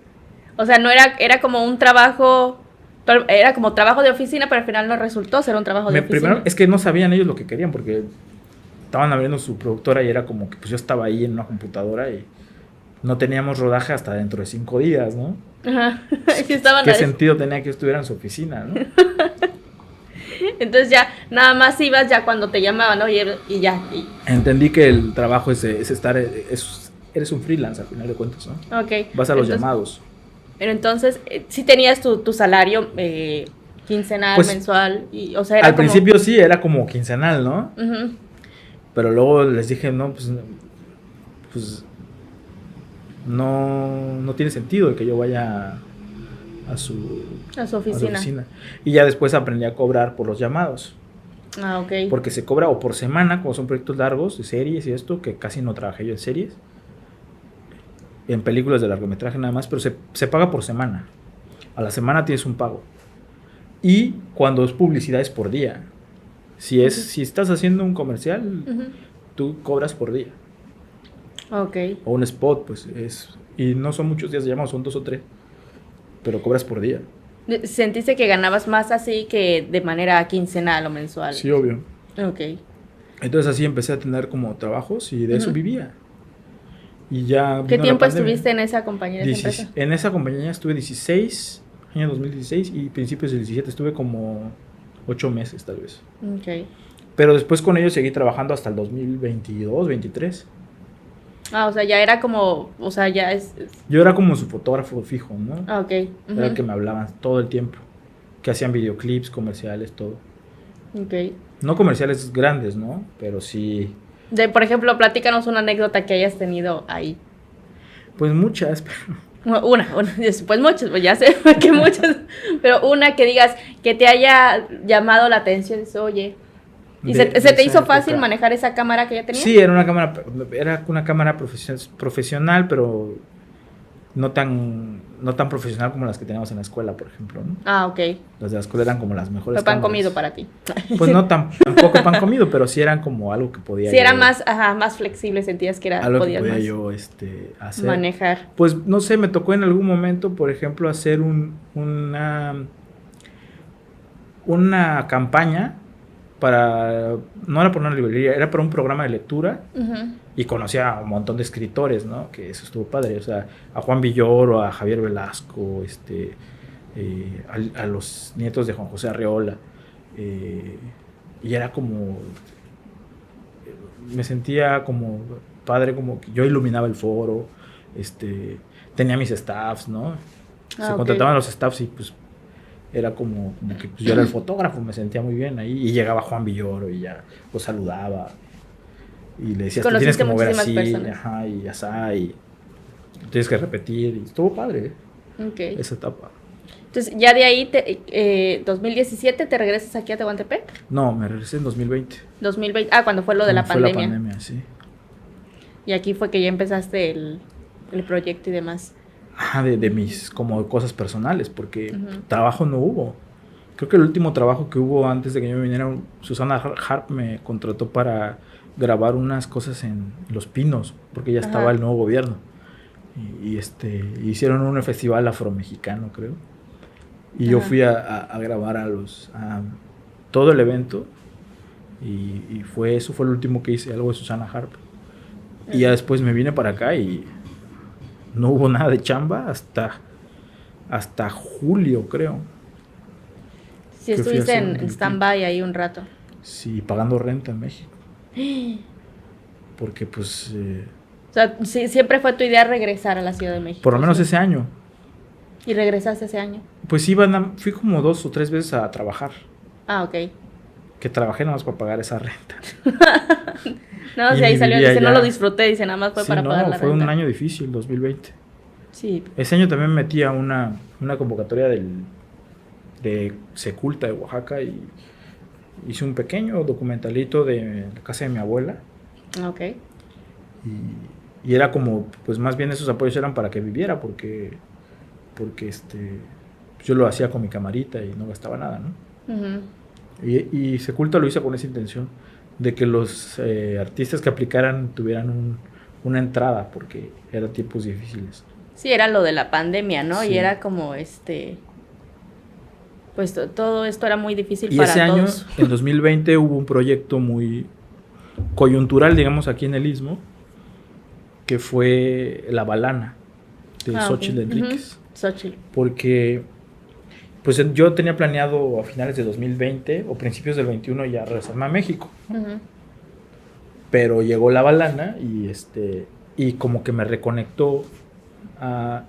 O sea, no era como un trabajo... Era como trabajo de oficina, pero al final no resultó ser un trabajo de oficina. Primero, es que no sabían ellos lo que querían, porque estaban abriendo su productora y era como que pues yo estaba ahí en una computadora y no teníamos rodaje hasta dentro de 5 días, ¿no? ¿Qué sentido tenía que estuviera en su oficina, no? Entonces ya, nada más ibas ya cuando te llamaban, ¿no? Y ya. Entendí que el trabajo es estar... eres un freelance al final de cuentas, ¿no? Vas a los llamados. Pero entonces, sí tenías tu salario Quincenal, Pues, mensual, y, o sea, era al como... principio sí, era como quincenal, ¿no? Ujú. Pero luego les dije, no, pues no tiene sentido que yo vaya a su A su oficina. Y ya después aprendí a cobrar por los llamados. Ah, ok. Porque se cobra o por semana, como son proyectos largos, de series y esto, que casi no trabajé yo en series. En películas de largometraje nada más, pero se paga por semana. A la semana tienes un pago. Y cuando es publicidad es por día. Si estás haciendo un comercial, Ujú. tú cobras por día. Ok. O un spot, pues es... Y no son muchos días de llamados, son 2 o 3. Pero cobras por día. ¿Sentiste que ganabas más así que de manera quincenal o mensual? Sí, obvio. Ok. Entonces así empecé a tener como trabajos y de eso Ujú. vivía. Y ya ¿Qué vino la tiempo pandemia. estuviste en esa compañía, en esa empresa? En esa compañía estuve 16, año 2016, y principios del 17 estuve como 8 meses tal vez. Ok. Pero después con ellos seguí trabajando hasta el 2022, 23. Ah, o sea, ya era como, o sea, ya Yo era como su fotógrafo fijo, ¿no? Ah, ok. Era el que me hablaban todo el tiempo. Que hacían videoclips, comerciales, todo. Ok. No comerciales grandes, ¿no? Pero sí, Por ejemplo, platícanos una anécdota que hayas tenido ahí. pues muchas, pero... Una, pues muchas, pues ya sé que muchas, pero una que digas que te haya llamado la atención, dices, oye, ¿y se te esa hizo fácil época. manejar esa cámara que ya tenías? Sí, era una cámara profesional, pero no tan profesional como las que teníamos en la escuela, por ejemplo, ¿no? Ah, ok. Las de la escuela eran como las mejores Fue pan cámaras. comido para ti. Pues no tampoco pan comido, pero sí eran como algo que podía Sí, era yo- más flexible, sentías que era, algo que podías podía más yo hacer. manejar. Pues no sé, me tocó en algún momento, por ejemplo, hacer una campaña para, no era para una librería, era para un programa de lectura. Ujú. Y conocí a un montón de escritores, ¿no? Que eso estuvo padre. O sea, a Juan Villoro, a Javier Velasco, a los nietos de Juan José Arreola. Y era como... Me sentía como padre, como que yo iluminaba el foro. Tenía mis staffs, ¿no? Se Ah, ok. contrataban los staffs y pues era como que pues, yo era el fotógrafo, me sentía muy bien ahí. Y llegaba Juan Villoro y ya lo saludaba. Y le decías, te tienes que Conociste mover así, muchísimas personas. ajá, y asá, y tienes que repetir. Y estuvo padre, Ok. esa etapa. Entonces, ya de ahí, 2017, ¿te regresas aquí a Tehuantepec? No, me regresé en 2020. 2020, cuando fue lo de la Cuando fue pandemia. la pandemia, sí. Y aquí fue que ya empezaste el proyecto y demás. Ajá, de mis como cosas personales, porque Ujú. trabajo no hubo. Creo que el último trabajo que hubo antes de que yo me viniera, Susana Harp me contrató para grabar unas cosas en Los Pinos, porque ya estaba Ajá. el nuevo gobierno. Y hicieron un festival afromexicano, creo. Y yo Ajá. fui a grabar a todo el evento. Y eso fue el último que hice, algo de Susana Harp. Y ya después me vine para acá y no hubo nada de chamba hasta julio, creo. Sí, que fui a estuviste hacer un en videoclip. stand-by ahí un rato. Sí, pagando renta en México. Porque pues, O sea, sí, siempre fue tu idea regresar a la Ciudad de México. por lo menos ¿sí? ese año, ¿Y regresaste ese año? pues fui como 2 o 3 veces a trabajar. Ah, ok. Que trabajé nada más para pagar esa renta. No, Y si ahí mi salió, vida dice, no ya- lo disfruté, dice, nada más fue Sí, para pagar la fue renta. un año difícil, 2020. Sí. Ese año también me metí a una convocatoria de Seculta de Oaxaca y hice un pequeño documentalito de la casa de mi abuela. Ok. Y era como, pues más bien esos apoyos eran para que viviera, porque yo lo hacía con mi camarita y no gastaba nada, ¿no? Ujú. Y Seculta lo hizo con esa intención de que los artistas que aplicaran tuvieran una entrada, porque eran tiempos difíciles. Sí, era lo de la pandemia, ¿no? Sí. Y era como pues todo esto era muy difícil Y para ese año, todos. en 2020, hubo un proyecto muy coyuntural, digamos, aquí en el Istmo, que fue La Balana, de Ok. Xóchitl Enríquez. Ujú. Xóchitl. Porque pues yo tenía planeado a finales de 2020 o principios del 21 ya regresarme a México. Ujú. Pero llegó La Balana y como que me reconectó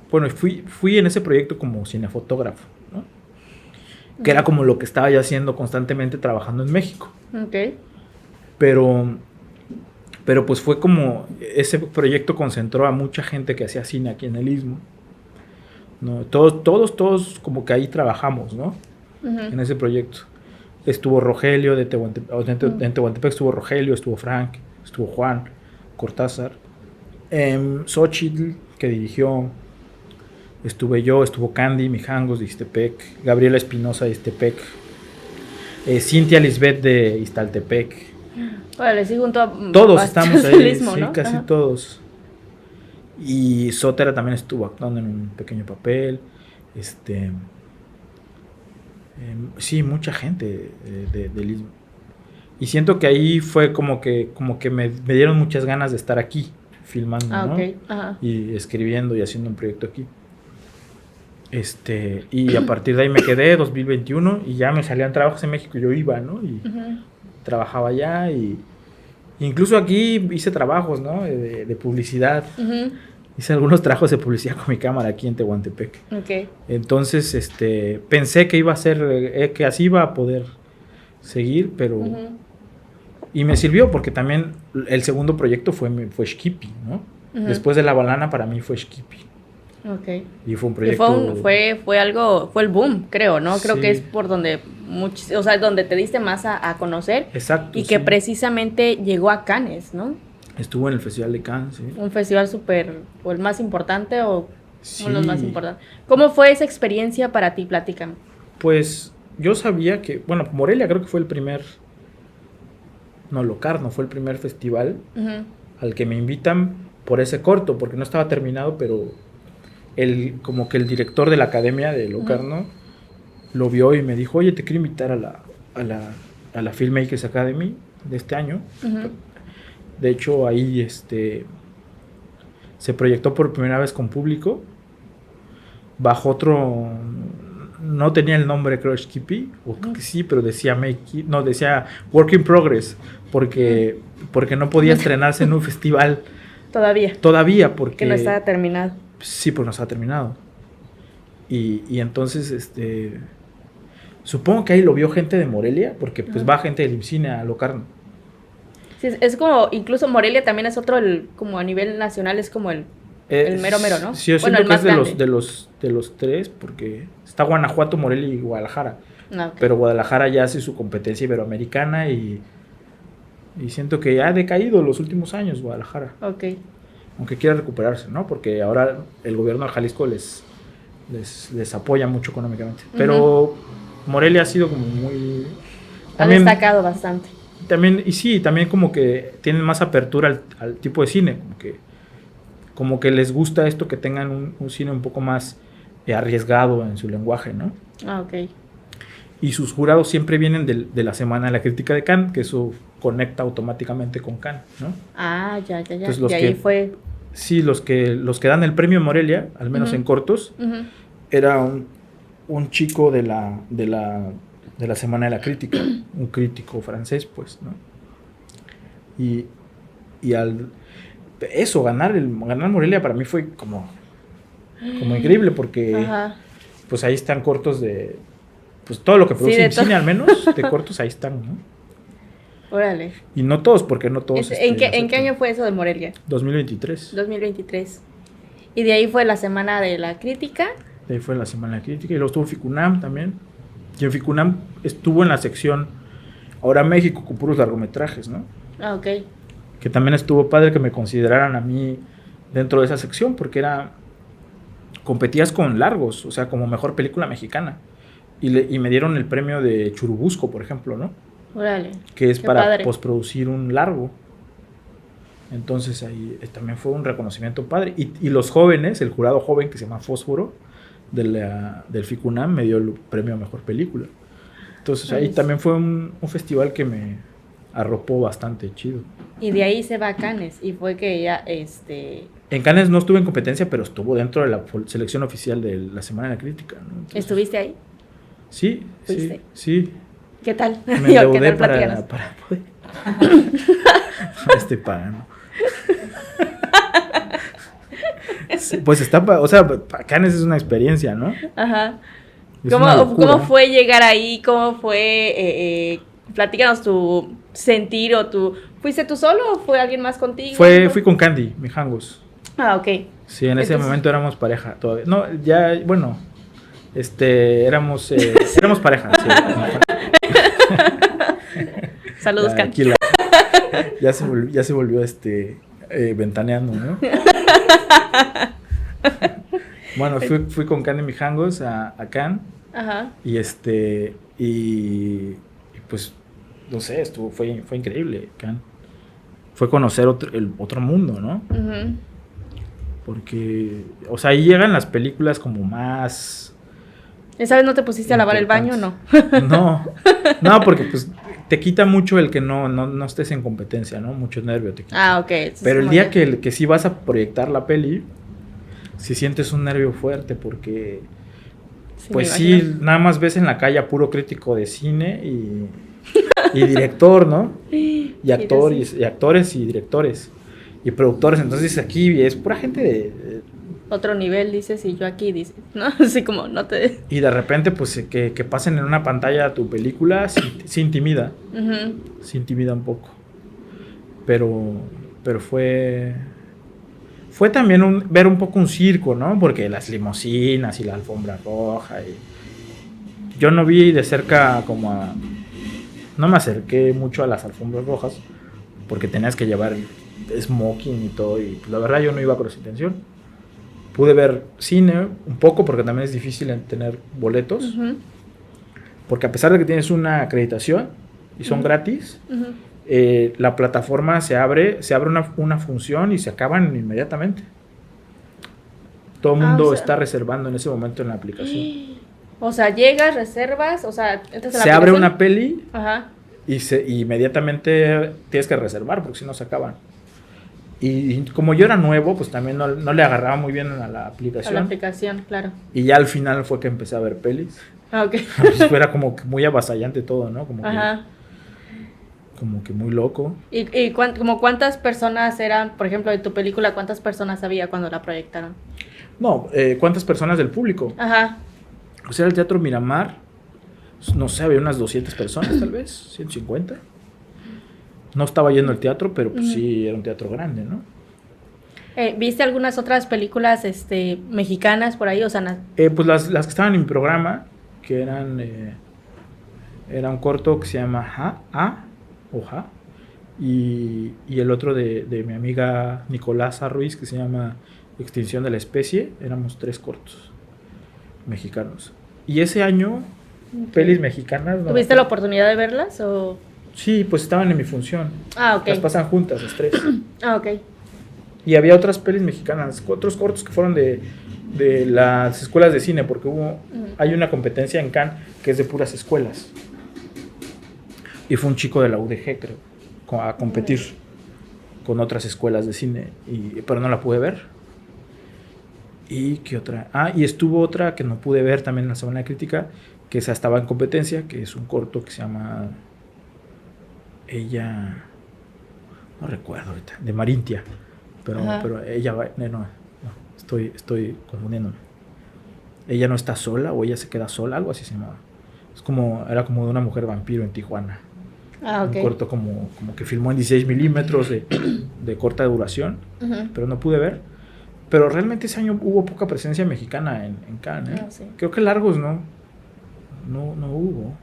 bueno, fui en ese proyecto como cinefotógrafo, ¿no? que era como lo que estaba yo haciendo constantemente trabajando en México. Ok. Pero pues fue como, ese proyecto concentró a mucha gente que hacía cine aquí en el Istmo, ¿no? Todos como que ahí trabajamos, ¿no? En ese proyecto. Estuvo Rogelio de Tehuantepec, en Tehuantepec estuvo Rogelio, estuvo Frank, estuvo Juan Cortázar, Xochitl, que dirigió, estuve yo, estuvo Candy Mijangos de Ixtepec, Gabriela Espinosa de Ixtepec, Cintia Lisbeth de Iztaltepec. Vale, sí, junto a Todos estamos ahí, realismo, sí, ¿no? casi todos. Y Sotera también estuvo actuando en un pequeño papel. Sí, mucha gente del Istmo. Y siento que ahí fue como que me dieron muchas ganas de estar aquí, filmando, ¿no? Okay. Ajá. Y escribiendo y haciendo un proyecto aquí. Y a partir de ahí me quedé, 2021, y ya me salían trabajos en México, yo iba, ¿no? Y trabajaba allá, y incluso aquí hice trabajos, ¿no? De publicidad. Hice algunos trabajos de publicidad con mi cámara aquí en Tehuantepec. Okay. Entonces, pensé que iba a ser, que así iba a poder seguir, pero... Y me sirvió porque también el segundo proyecto fue Xquipi, ¿no? Después de La Balana para mí fue Xquipi. Okay. Y fue un proyecto... Fue el boom, creo, ¿no? Creo Sí. que es por donde donde te diste más a conocer. Exacto. Y que sí. precisamente llegó a Cannes, ¿no? Estuvo en el Festival de Cannes, sí. Un festival súper, o el más importante, o Sí. uno de los más importantes. ¿Cómo fue esa experiencia para ti? Platícame. Pues yo sabía que, bueno, Morelia creo que fue el primer, no, Locarno fue el primer festival al que me invitan por ese corto, porque no estaba terminado, pero como que el director de la academia de Locarno lo vio y me dijo, oye, te quiero invitar a la Filmmakers Academy de este año. De hecho, ahí se proyectó por primera vez con público, bajo otro, no tenía el nombre, creo, Xquipi, o creo que sí, pero decía decía Work in Progress, porque no podía estrenarse en un festival Todavía, porque... que no estaba terminado. Sí, porque no estaba terminado. Y entonces, supongo que ahí lo vio gente de Morelia, porque pues va gente del IMCINE a Locarno. Sí, es como, incluso Morelia también es otro, como a nivel nacional, es como el mero, ¿no? Sí, yo bueno, siento el que más es grande. de los tres, porque está Guanajuato, Morelia y Guadalajara. Okay. Pero Guadalajara ya hace su competencia iberoamericana y siento que ya ha decaído los últimos años Guadalajara. Ok. Aunque quiera recuperarse, ¿no? Porque ahora el gobierno de Jalisco les apoya mucho económicamente. Pero Morelia ha sido como muy... Ha destacado bastante. También, y sí, también como que tienen más apertura al tipo de cine, como que les gusta esto, que tengan un cine un poco más arriesgado en su lenguaje, ¿no? Ah, ok. Y sus jurados siempre vienen de la Semana de la Crítica de Cannes, que eso conecta automáticamente con Cannes, ¿no? Ah, ya. Entonces, y ahí fue... Sí, los que dan el premio Morelia, al menos en cortos, era un chico de la Semana de la Crítica, un crítico francés, pues, ¿no? Y al eso, ganar Morelia para mí fue como increíble, porque pues ahí están cortos de, pues todo lo que produce en cine, al menos, de cortos ahí están, ¿no? Órale. Y no todos, porque no todos... ¿En qué año fue eso de Morelia? 2023. 2023. Y de ahí fue la Semana de la Crítica. De ahí fue la Semana de la Crítica. Y luego estuvo Ficunam también. Y en Ficunam estuvo en la sección Ahora México, con puros largometrajes, ¿no? Ah, ok. Que también estuvo padre que me consideraran a mí dentro de esa sección, porque competías con largos, o sea, como mejor película mexicana. Y me dieron el premio de Churubusco, por ejemplo, ¿no? Órale. Que es Qué para padre. posproducir un largo. Entonces ahí también fue un reconocimiento padre. Y los jóvenes, el jurado joven que se llama Fósforo, del Ficunam, me dio el premio a mejor película. Entonces ahí también fue un festival que me arropó bastante chido. Y de ahí se va a Cannes, y fue que ya, En Cannes no estuve en competencia, pero estuvo dentro de la selección oficial de la Semana de la Crítica, ¿no? Entonces, ¿estuviste ahí? Sí, ¿Fuiste? sí. ¿Qué tal? Me ¿Qué endeudé tal? Platícanos. para poder... Estoy pagando. Sí, pues o sea, Cannes es una experiencia, ¿no? Ajá. Es una locura. ¿Cómo fue llegar ahí? ¿Cómo fue? Platícanos tu sentir o tu... ¿Fuiste tú solo o fue alguien más contigo? Fui con Candy, mi Hangus. Ah, ok. Sí, en ese momento éramos pareja todavía. No, ya, bueno, éramos pareja. Sí. Saludos, Candy. Ya se volvió ventaneando, ¿no? Bueno, fui con Candy mi Hangus a Cannes. Ajá. Y y pues no sé, fue increíble, Cannes. Fue conocer otro mundo, ¿no? Uh-huh. Porque, o sea, ahí llegan las películas como más... ¿Esa vez no te pusiste a lavar el baño o no? No, porque pues te quita mucho el que no estés en competencia, ¿no? Mucho nervio te quita. Ah, ok. Pero el día que sí vas a proyectar la peli, sí sientes un nervio fuerte porque... Sí, pues sí, nada más ves en la calle a puro crítico de cine y director, ¿no? Y actores y directores y productores. Entonces aquí es pura gente de otro nivel, dices, y yo aquí, dices, ¿no? Así como no te... Y de repente, pues, que pasen en una pantalla tu película, sí intimida. Uh-huh. Sí intimida un poco. Pero fue también ver un poco un circo, ¿no? Porque las limusinas y la alfombra roja yo no vi de cerca no me acerqué mucho a las alfombras rojas porque tenías que llevar smoking y todo y pues, la verdad yo no iba con esa intención. Pude ver cine un poco porque también es difícil tener boletos. Uh-huh. Porque a pesar de que tienes una acreditación y son gratis, Uh-huh. La plataforma se abre una función y se acaban inmediatamente. Todo el mundo está reservando en ese momento en la aplicación. O sea, llegas, reservas, o sea, entras en la Se abre una peli. Ajá. Y inmediatamente tienes que reservar porque si no se acaban. Y como yo era nuevo, pues también no le agarraba muy bien a la aplicación. A la aplicación, claro. Y ya al final fue que empecé a ver pelis. Ah, ok. Pues era como que muy avasallante todo, ¿no? Ajá. Como que muy loco. ¿Y como cuántas personas eran, por ejemplo, de tu película, cuántas personas había cuando la proyectaron? No, ¿cuántas personas del público? Ajá. O sea, el Teatro Miramar, no sé, había unas 200 personas tal vez, 150. No estaba yendo al teatro, pero pues sí, era un teatro grande, ¿no? ¿Viste algunas otras películas mexicanas por ahí? O sea, pues las que estaban en mi programa, que era un corto que se llama Ja, y el otro de mi amiga Nicolasa Ruiz, que se llama Extinción de la Especie. Éramos 3 cortos mexicanos. Y ese año, pelis mexicanas... ¿Tuviste la oportunidad de verlas o...? Sí, pues estaban en mi función. Ah, ok. Las pasan juntas, las 3. Ah, ok. Y había otras pelis mexicanas, otros cortos que fueron de las escuelas de cine, porque hay una competencia en Cannes que es de puras escuelas. Y fue un chico de la UDG, creo, a competir con otras escuelas de cine, pero no la pude ver. ¿Y qué otra? Y estuvo otra que no pude ver también en la semana de crítica, que esa estaba en competencia, que es un corto que se llama... Ella... No recuerdo ahorita, de Marintia. Pero ella va... No, estoy confundiéndome. Ella no está sola o ella se queda sola, algo así se llamaba. Era como de una mujer vampiro en Tijuana. Ah, ok. Un corto como que filmó en 16 milímetros de corta duración, pero no pude ver. Pero realmente ese año hubo poca presencia mexicana en Cannes, ¿eh? Sí. Creo que largos no hubo.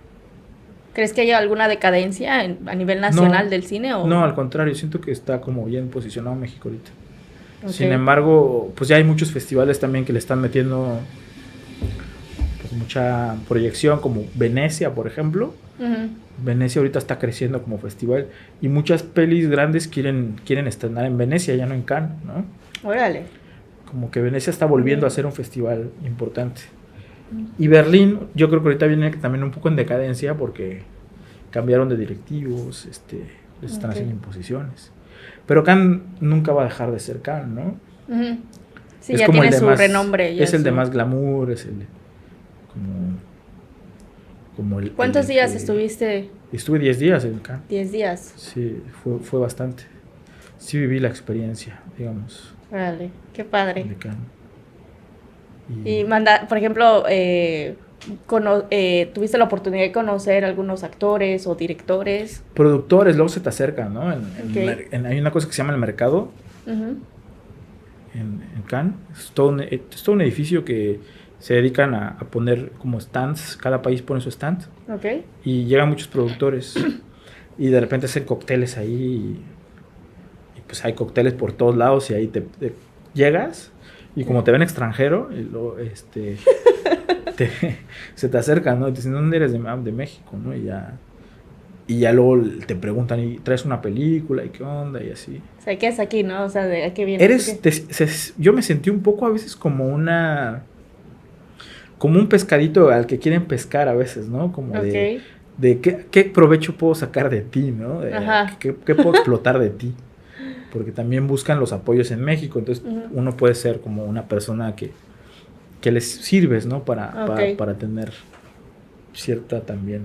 ¿Crees que haya alguna decadencia a nivel nacional del cine? ¿O? No, al contrario, siento que está como bien posicionado México ahorita. Okay. Sin embargo, pues ya hay muchos festivales también que le están metiendo pues mucha proyección, como Venecia, por ejemplo. Venecia ahorita está creciendo como festival y muchas pelis grandes quieren estrenar en Venecia, ya no en Cannes, ¿no? Órale. Como que Venecia está volviendo a ser un festival importante. Y Berlín, yo creo que ahorita viene también un poco en decadencia porque cambiaron de directivos, les están haciendo imposiciones. Pero Cannes nunca va a dejar de ser Cannes, ¿no? Sí, es ya como tiene su más, renombre. Es el de más glamour, es el como el... ¿Cuántos días estuviste? Estuve 10 días en Cannes. 10 días. Sí, fue bastante. Sí viví la experiencia, digamos. Órale, qué padre. De Cannes. Y por ejemplo, ¿tuviste la oportunidad de conocer algunos actores o directores? Productores, luego se te acercan, ¿no? Ok. Hay una cosa que se llama el mercado Ujú. en Cannes. Es todo un edificio que se dedican a poner como stands. Cada país pone su stand. Ok. Y llegan muchos productores. Y de repente hacen cócteles ahí. Y pues hay cócteles por todos lados. Y ahí te llegas. Y como te ven extranjero, y luego, se te acercan, ¿no? Y te dicen, ¿dónde eres? De México, ¿no? Y ya luego te preguntan, ¿y traes una película? ¿Y qué onda? Y así. O sea, ¿qué es aquí, no? O sea, ¿de qué vienes? Yo me sentí un poco a veces como un pescadito al que quieren pescar a veces, ¿no? Como Ok. de qué provecho puedo sacar de ti, ¿no? Ajá. ¿Qué puedo explotar de ti? Porque también buscan los apoyos en México, entonces uno puede ser como una persona que les sirves, ¿no? Para tener cierta también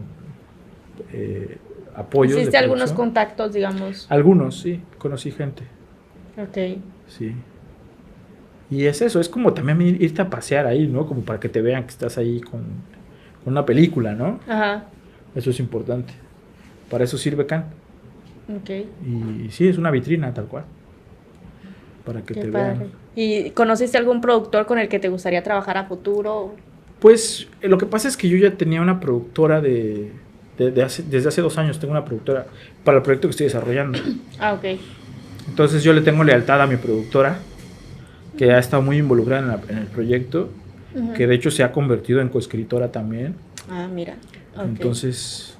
apoyo. ¿Hiciste algunos contactos, digamos? Algunos, sí, conocí gente. Ok. Sí. Y es eso, es como también irte a pasear ahí, ¿no? Como para que te vean que estás ahí con una película, ¿no? Ajá. Eso es importante. Para eso sirve Cannes. Ok. Y sí, es una vitrina tal cual. Para que Qué te padre. vean. ¿Y conociste algún productor con el que te gustaría trabajar a futuro? Pues lo que pasa es que yo ya tenía una productora desde hace 2 años. Tengo una productora para el proyecto que estoy desarrollando. Ah, ok. Entonces yo le tengo lealtad a mi productora, que ha estado muy involucrada en el proyecto, que de hecho se ha convertido en coescritora también. Ah, mira. Ok. Entonces,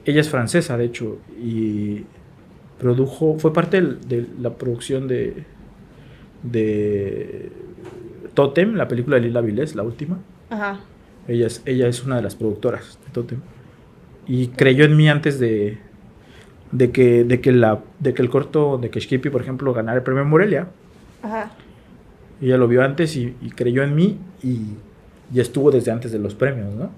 ella es francesa, de hecho, y fue parte de la producción de Totem, la película de Lila Vilés, la última. Ajá. Ella es una de las productoras de Totem. Y creyó en mí antes de que el corto de Keshkipi, por ejemplo, ganara el premio Morelia. Ajá. Ella lo vio antes y creyó en mí y ya estuvo desde antes de los premios, ¿no?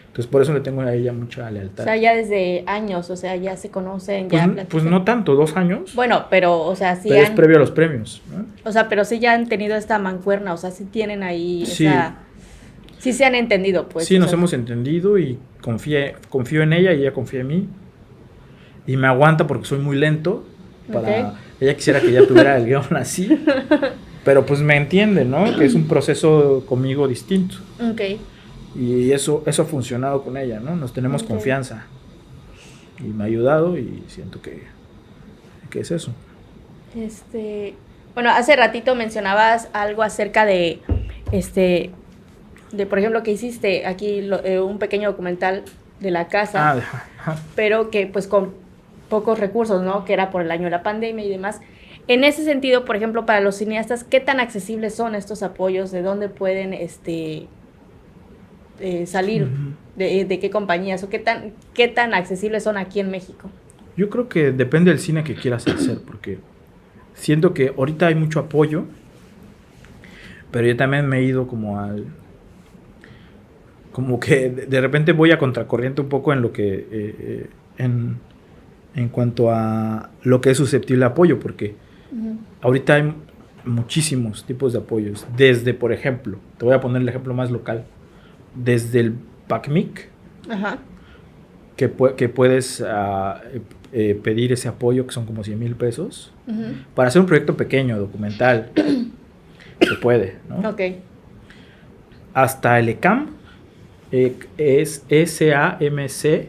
Entonces por eso le tengo a ella mucha lealtad. O sea, ya desde años, o sea, ya se conocen, Pues, ya pues platican. no tanto, 2 años. Bueno, pero, o sea, sí pero es previo a los premios, ¿no? O sea, pero sí ya han tenido esta mancuerna, o sea, sí tienen ahí Sí. Sí se han entendido, pues. Sí, o nos sea, hemos entendido y confío en ella y ella confía en mí. Y me aguanta porque soy muy lento. Ok. Ella quisiera que ya tuviera el guión así. Pero pues me entiende, ¿no? Que es un proceso conmigo distinto. Ok. Y eso ha funcionado con ella, ¿no? Nos tenemos Ok. confianza. Y me ha ayudado y siento que es eso. Bueno, hace ratito mencionabas algo acerca de, por ejemplo, que hiciste aquí un pequeño documental de la casa, Ajá. pero que pues con pocos recursos, ¿no? Que era por el año de la pandemia y demás. En ese sentido, por ejemplo, para los cineastas, ¿qué tan accesibles son estos apoyos? ¿De dónde pueden salir? Ujú. ¿De qué compañías? ¿O qué tan accesibles son aquí en México? Yo creo que depende del cine que quieras hacer, porque siento que ahorita hay mucho apoyo, pero yo también me he ido como que de repente voy a contracorriente un poco en lo que en cuanto a lo que es susceptible a apoyo, porque ahorita hay muchísimos tipos de apoyos. Desde, por ejemplo, te voy a poner el ejemplo más local, desde el PACMIC, Ajá. que puedes pedir ese apoyo, que son como 100,000 pesos, para hacer un proyecto pequeño, documental. Se puede, ¿no? Ok. Hasta el ECAM, es SAMC,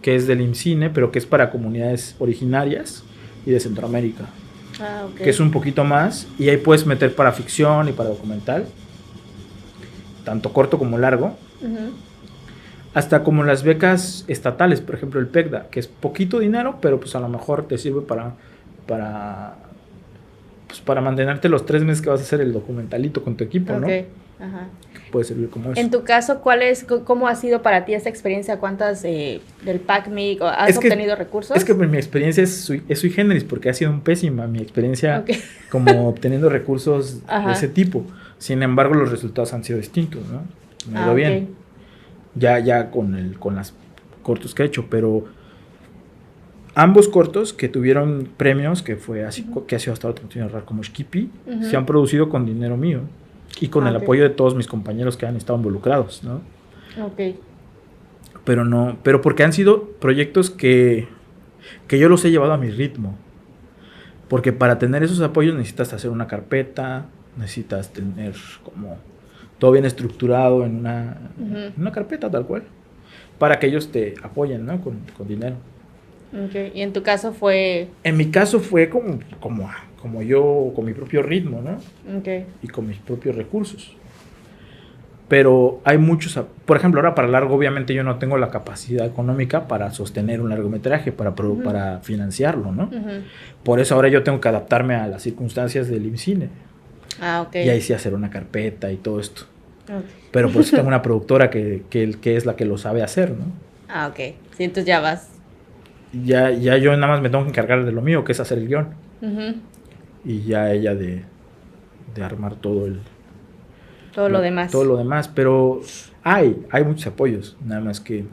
que es del IMCINE, pero que es para comunidades originarias y de Centroamérica, Ah, ok. que es un poquito más, y ahí puedes meter para ficción y para documental, tanto corto como largo. Hasta como las becas estatales, por ejemplo el PECDA, que es poquito dinero, pero pues a lo mejor te sirve para mantenerte los 3 meses que vas a hacer el documentalito con tu equipo, ¿no? Ok. Ajá. Puede servir como eso. En tu caso, ¿cómo ha sido para ti esta experiencia? ¿Cuántas del PACMIC has obtenido recursos? Es que mi experiencia es sui generis, porque ha sido pésima mi experiencia Ok. como obteniendo recursos Ajá. de ese tipo. Sin embargo, los resultados han sido distintos, ¿no? Me ha ido ok. bien. Ya con las cortos que he hecho, pero ambos cortos que tuvieron premios, que fue así, que ha sido hasta ahora Continúa Raro como Shkipi, se han producido con dinero mío y con el Ok. apoyo de todos mis compañeros que han estado involucrados, ¿no? Ok. Pero porque han sido proyectos que yo los he llevado a mi ritmo. Porque para tener esos apoyos necesitas hacer una carpeta, necesitas tener como todo bien estructurado en una carpeta tal cual, para que ellos te apoyen, ¿no? Con dinero. Okay. Y en tu caso fue... En mi caso fue como yo, con mi propio ritmo, ¿no? Okay. Y con mis propios recursos. Pero hay muchos, por ejemplo, ahora para largo, obviamente yo no tengo la capacidad económica para sostener un largometraje, para financiarlo, ¿no? Por eso ahora yo tengo que adaptarme a las circunstancias del IMCINE. Ah, ok. Y ahí sí hacer una carpeta y todo esto. Okay. Pero por eso tengo una productora que es la que lo sabe hacer, ¿no? Ah, ok. Sí, entonces ya vas. Ya yo nada más me tengo que encargar de lo mío, que es hacer el guión. Y ya ella de armar todo lo demás. Todo lo demás, pero hay muchos apoyos, nada más que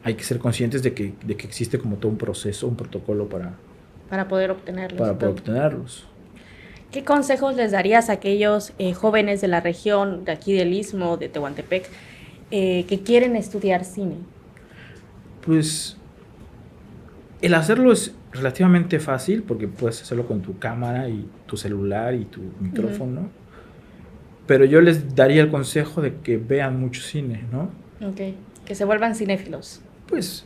hay que ser conscientes de que existe como todo un proceso, un protocolo para poder obtenerlos. Para poder obtenerlos. ¿Qué consejos les darías a aquellos jóvenes de la región, de aquí del Istmo, de Tehuantepec, que quieren estudiar cine? Pues el hacerlo es relativamente fácil porque puedes hacerlo con tu cámara y tu celular y tu micrófono. Pero yo les daría el consejo de que vean mucho cine, ¿no? Ok, que se vuelvan cinéfilos. Pues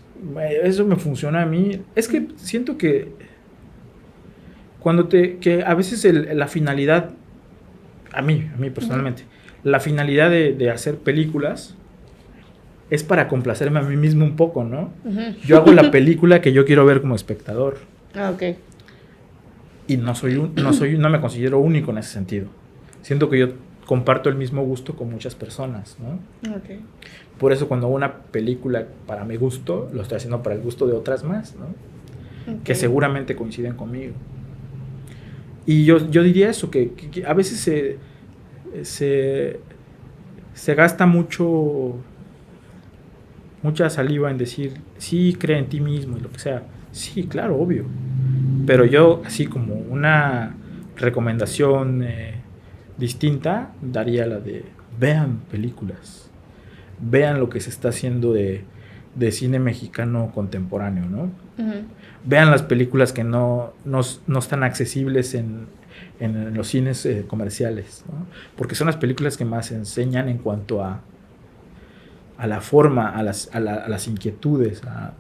eso me funciona a mí. Es que siento que que a veces la finalidad, a mí personalmente, la finalidad de hacer películas es para complacerme a mí mismo un poco, ¿no? Yo hago la película que yo quiero ver como espectador. Ah, ok. Y no me considero único en ese sentido. Siento que yo comparto el mismo gusto con muchas personas, ¿no? Okay. Por eso cuando hago una película para mi gusto, lo estoy haciendo para el gusto de otras más, ¿no? Okay. Que seguramente coinciden conmigo. Y yo diría eso, que a veces se gasta mucha saliva en decir, sí, cree en ti mismo y lo que sea. Sí, claro, obvio. Pero yo, así como una recomendación distinta, daría la de vean películas, vean lo que se está haciendo de cine mexicano contemporáneo, ¿no? Vean las películas que no están accesibles en los cines comerciales, ¿no? Porque son las películas que más enseñan en cuanto a la forma, a las inquietudes, a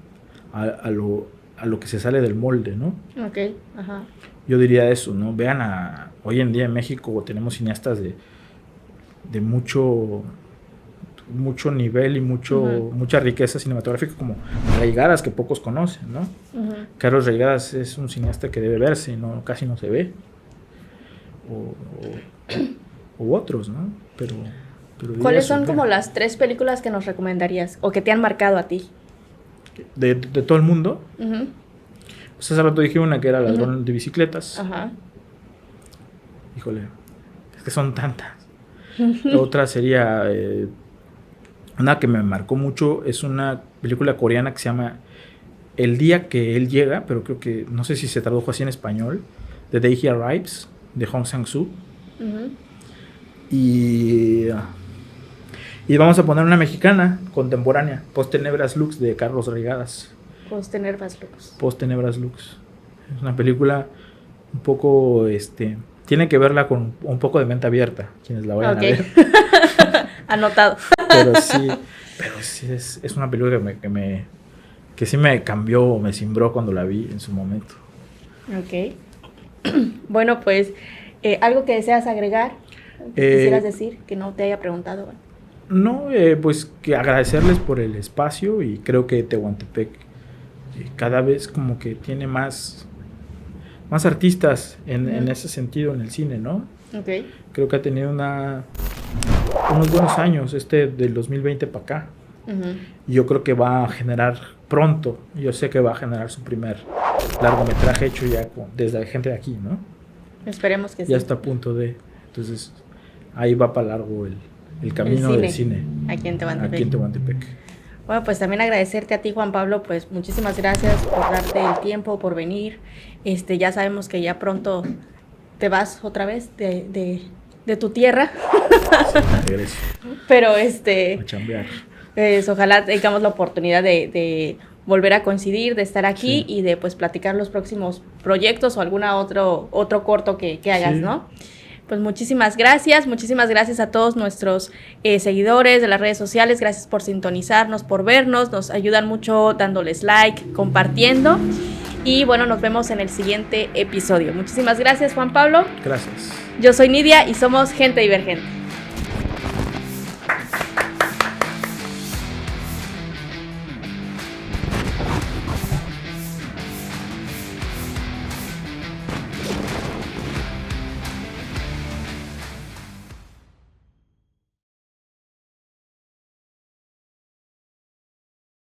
lo que se sale del molde, ¿no? Okay. Ajá. Yo diría eso, ¿no? Vean hoy en día en México tenemos cineastas de mucho nivel y mucha riqueza cinematográfica, como Reigadas, que pocos conocen, ¿no? Carlos Reigadas es un cineasta que debe verse y casi no se ve. O otros, ¿no? Pero ¿cuáles son como las 3 películas que nos recomendarías o que te han marcado a ti? De todo el mundo. Pues hace rato dije una que era Ladrón de bicicletas. Ajá. Híjole, es que son tantas. Otra sería una que me marcó mucho, es una película coreana que se llama El día que él llega, pero creo que no sé si se tradujo así en español, The Day He Arrives, de Hong Sang-soo. Y vamos a poner una mexicana contemporánea, Post Tenebras Lux, de Carlos Reigadas. Post Tenebras Lux. Post Tenebras Lux. Es una película un poco, tiene que verla con un poco de mente abierta, quienes la vayan a ver. Anotado. Pero sí es una película que sí me cambió, me cimbró cuando la vi en su momento. Ok. Bueno, pues, ¿algo que deseas agregar? ¿Quisieras decir que no te haya preguntado? No, pues que agradecerles por el espacio, y creo que Tehuantepec cada vez como que tiene más artistas en ese sentido en el cine, ¿no? Okay. Creo que ha tenido unos buenos años del 2020 para acá. Y yo creo que va a generar pronto, yo sé que va a generar su primer largometraje hecho ya desde gente de aquí, ¿no? Esperemos que sí. Ya está a punto de, entonces ahí va para largo el camino del cine aquí en Tehuantepec. Bueno, pues también agradecerte a ti, Juan Pablo, pues muchísimas gracias por darte el tiempo, por venir. Ya sabemos que ya pronto te vas otra vez de tu tierra. regreso. Pero A chambear. pues, ojalá tengamos la oportunidad de volver a coincidir, de estar aquí y de pues platicar los próximos proyectos o alguna otro corto que hagas, ¿no? Pues muchísimas gracias a todos nuestros seguidores de las redes sociales, gracias por sintonizarnos, por vernos, nos ayudan mucho dándoles like, compartiendo y bueno, nos vemos en el siguiente episodio. Muchísimas gracias, Juan Pablo. Gracias. Yo soy Nidia y somos Gente Divergente.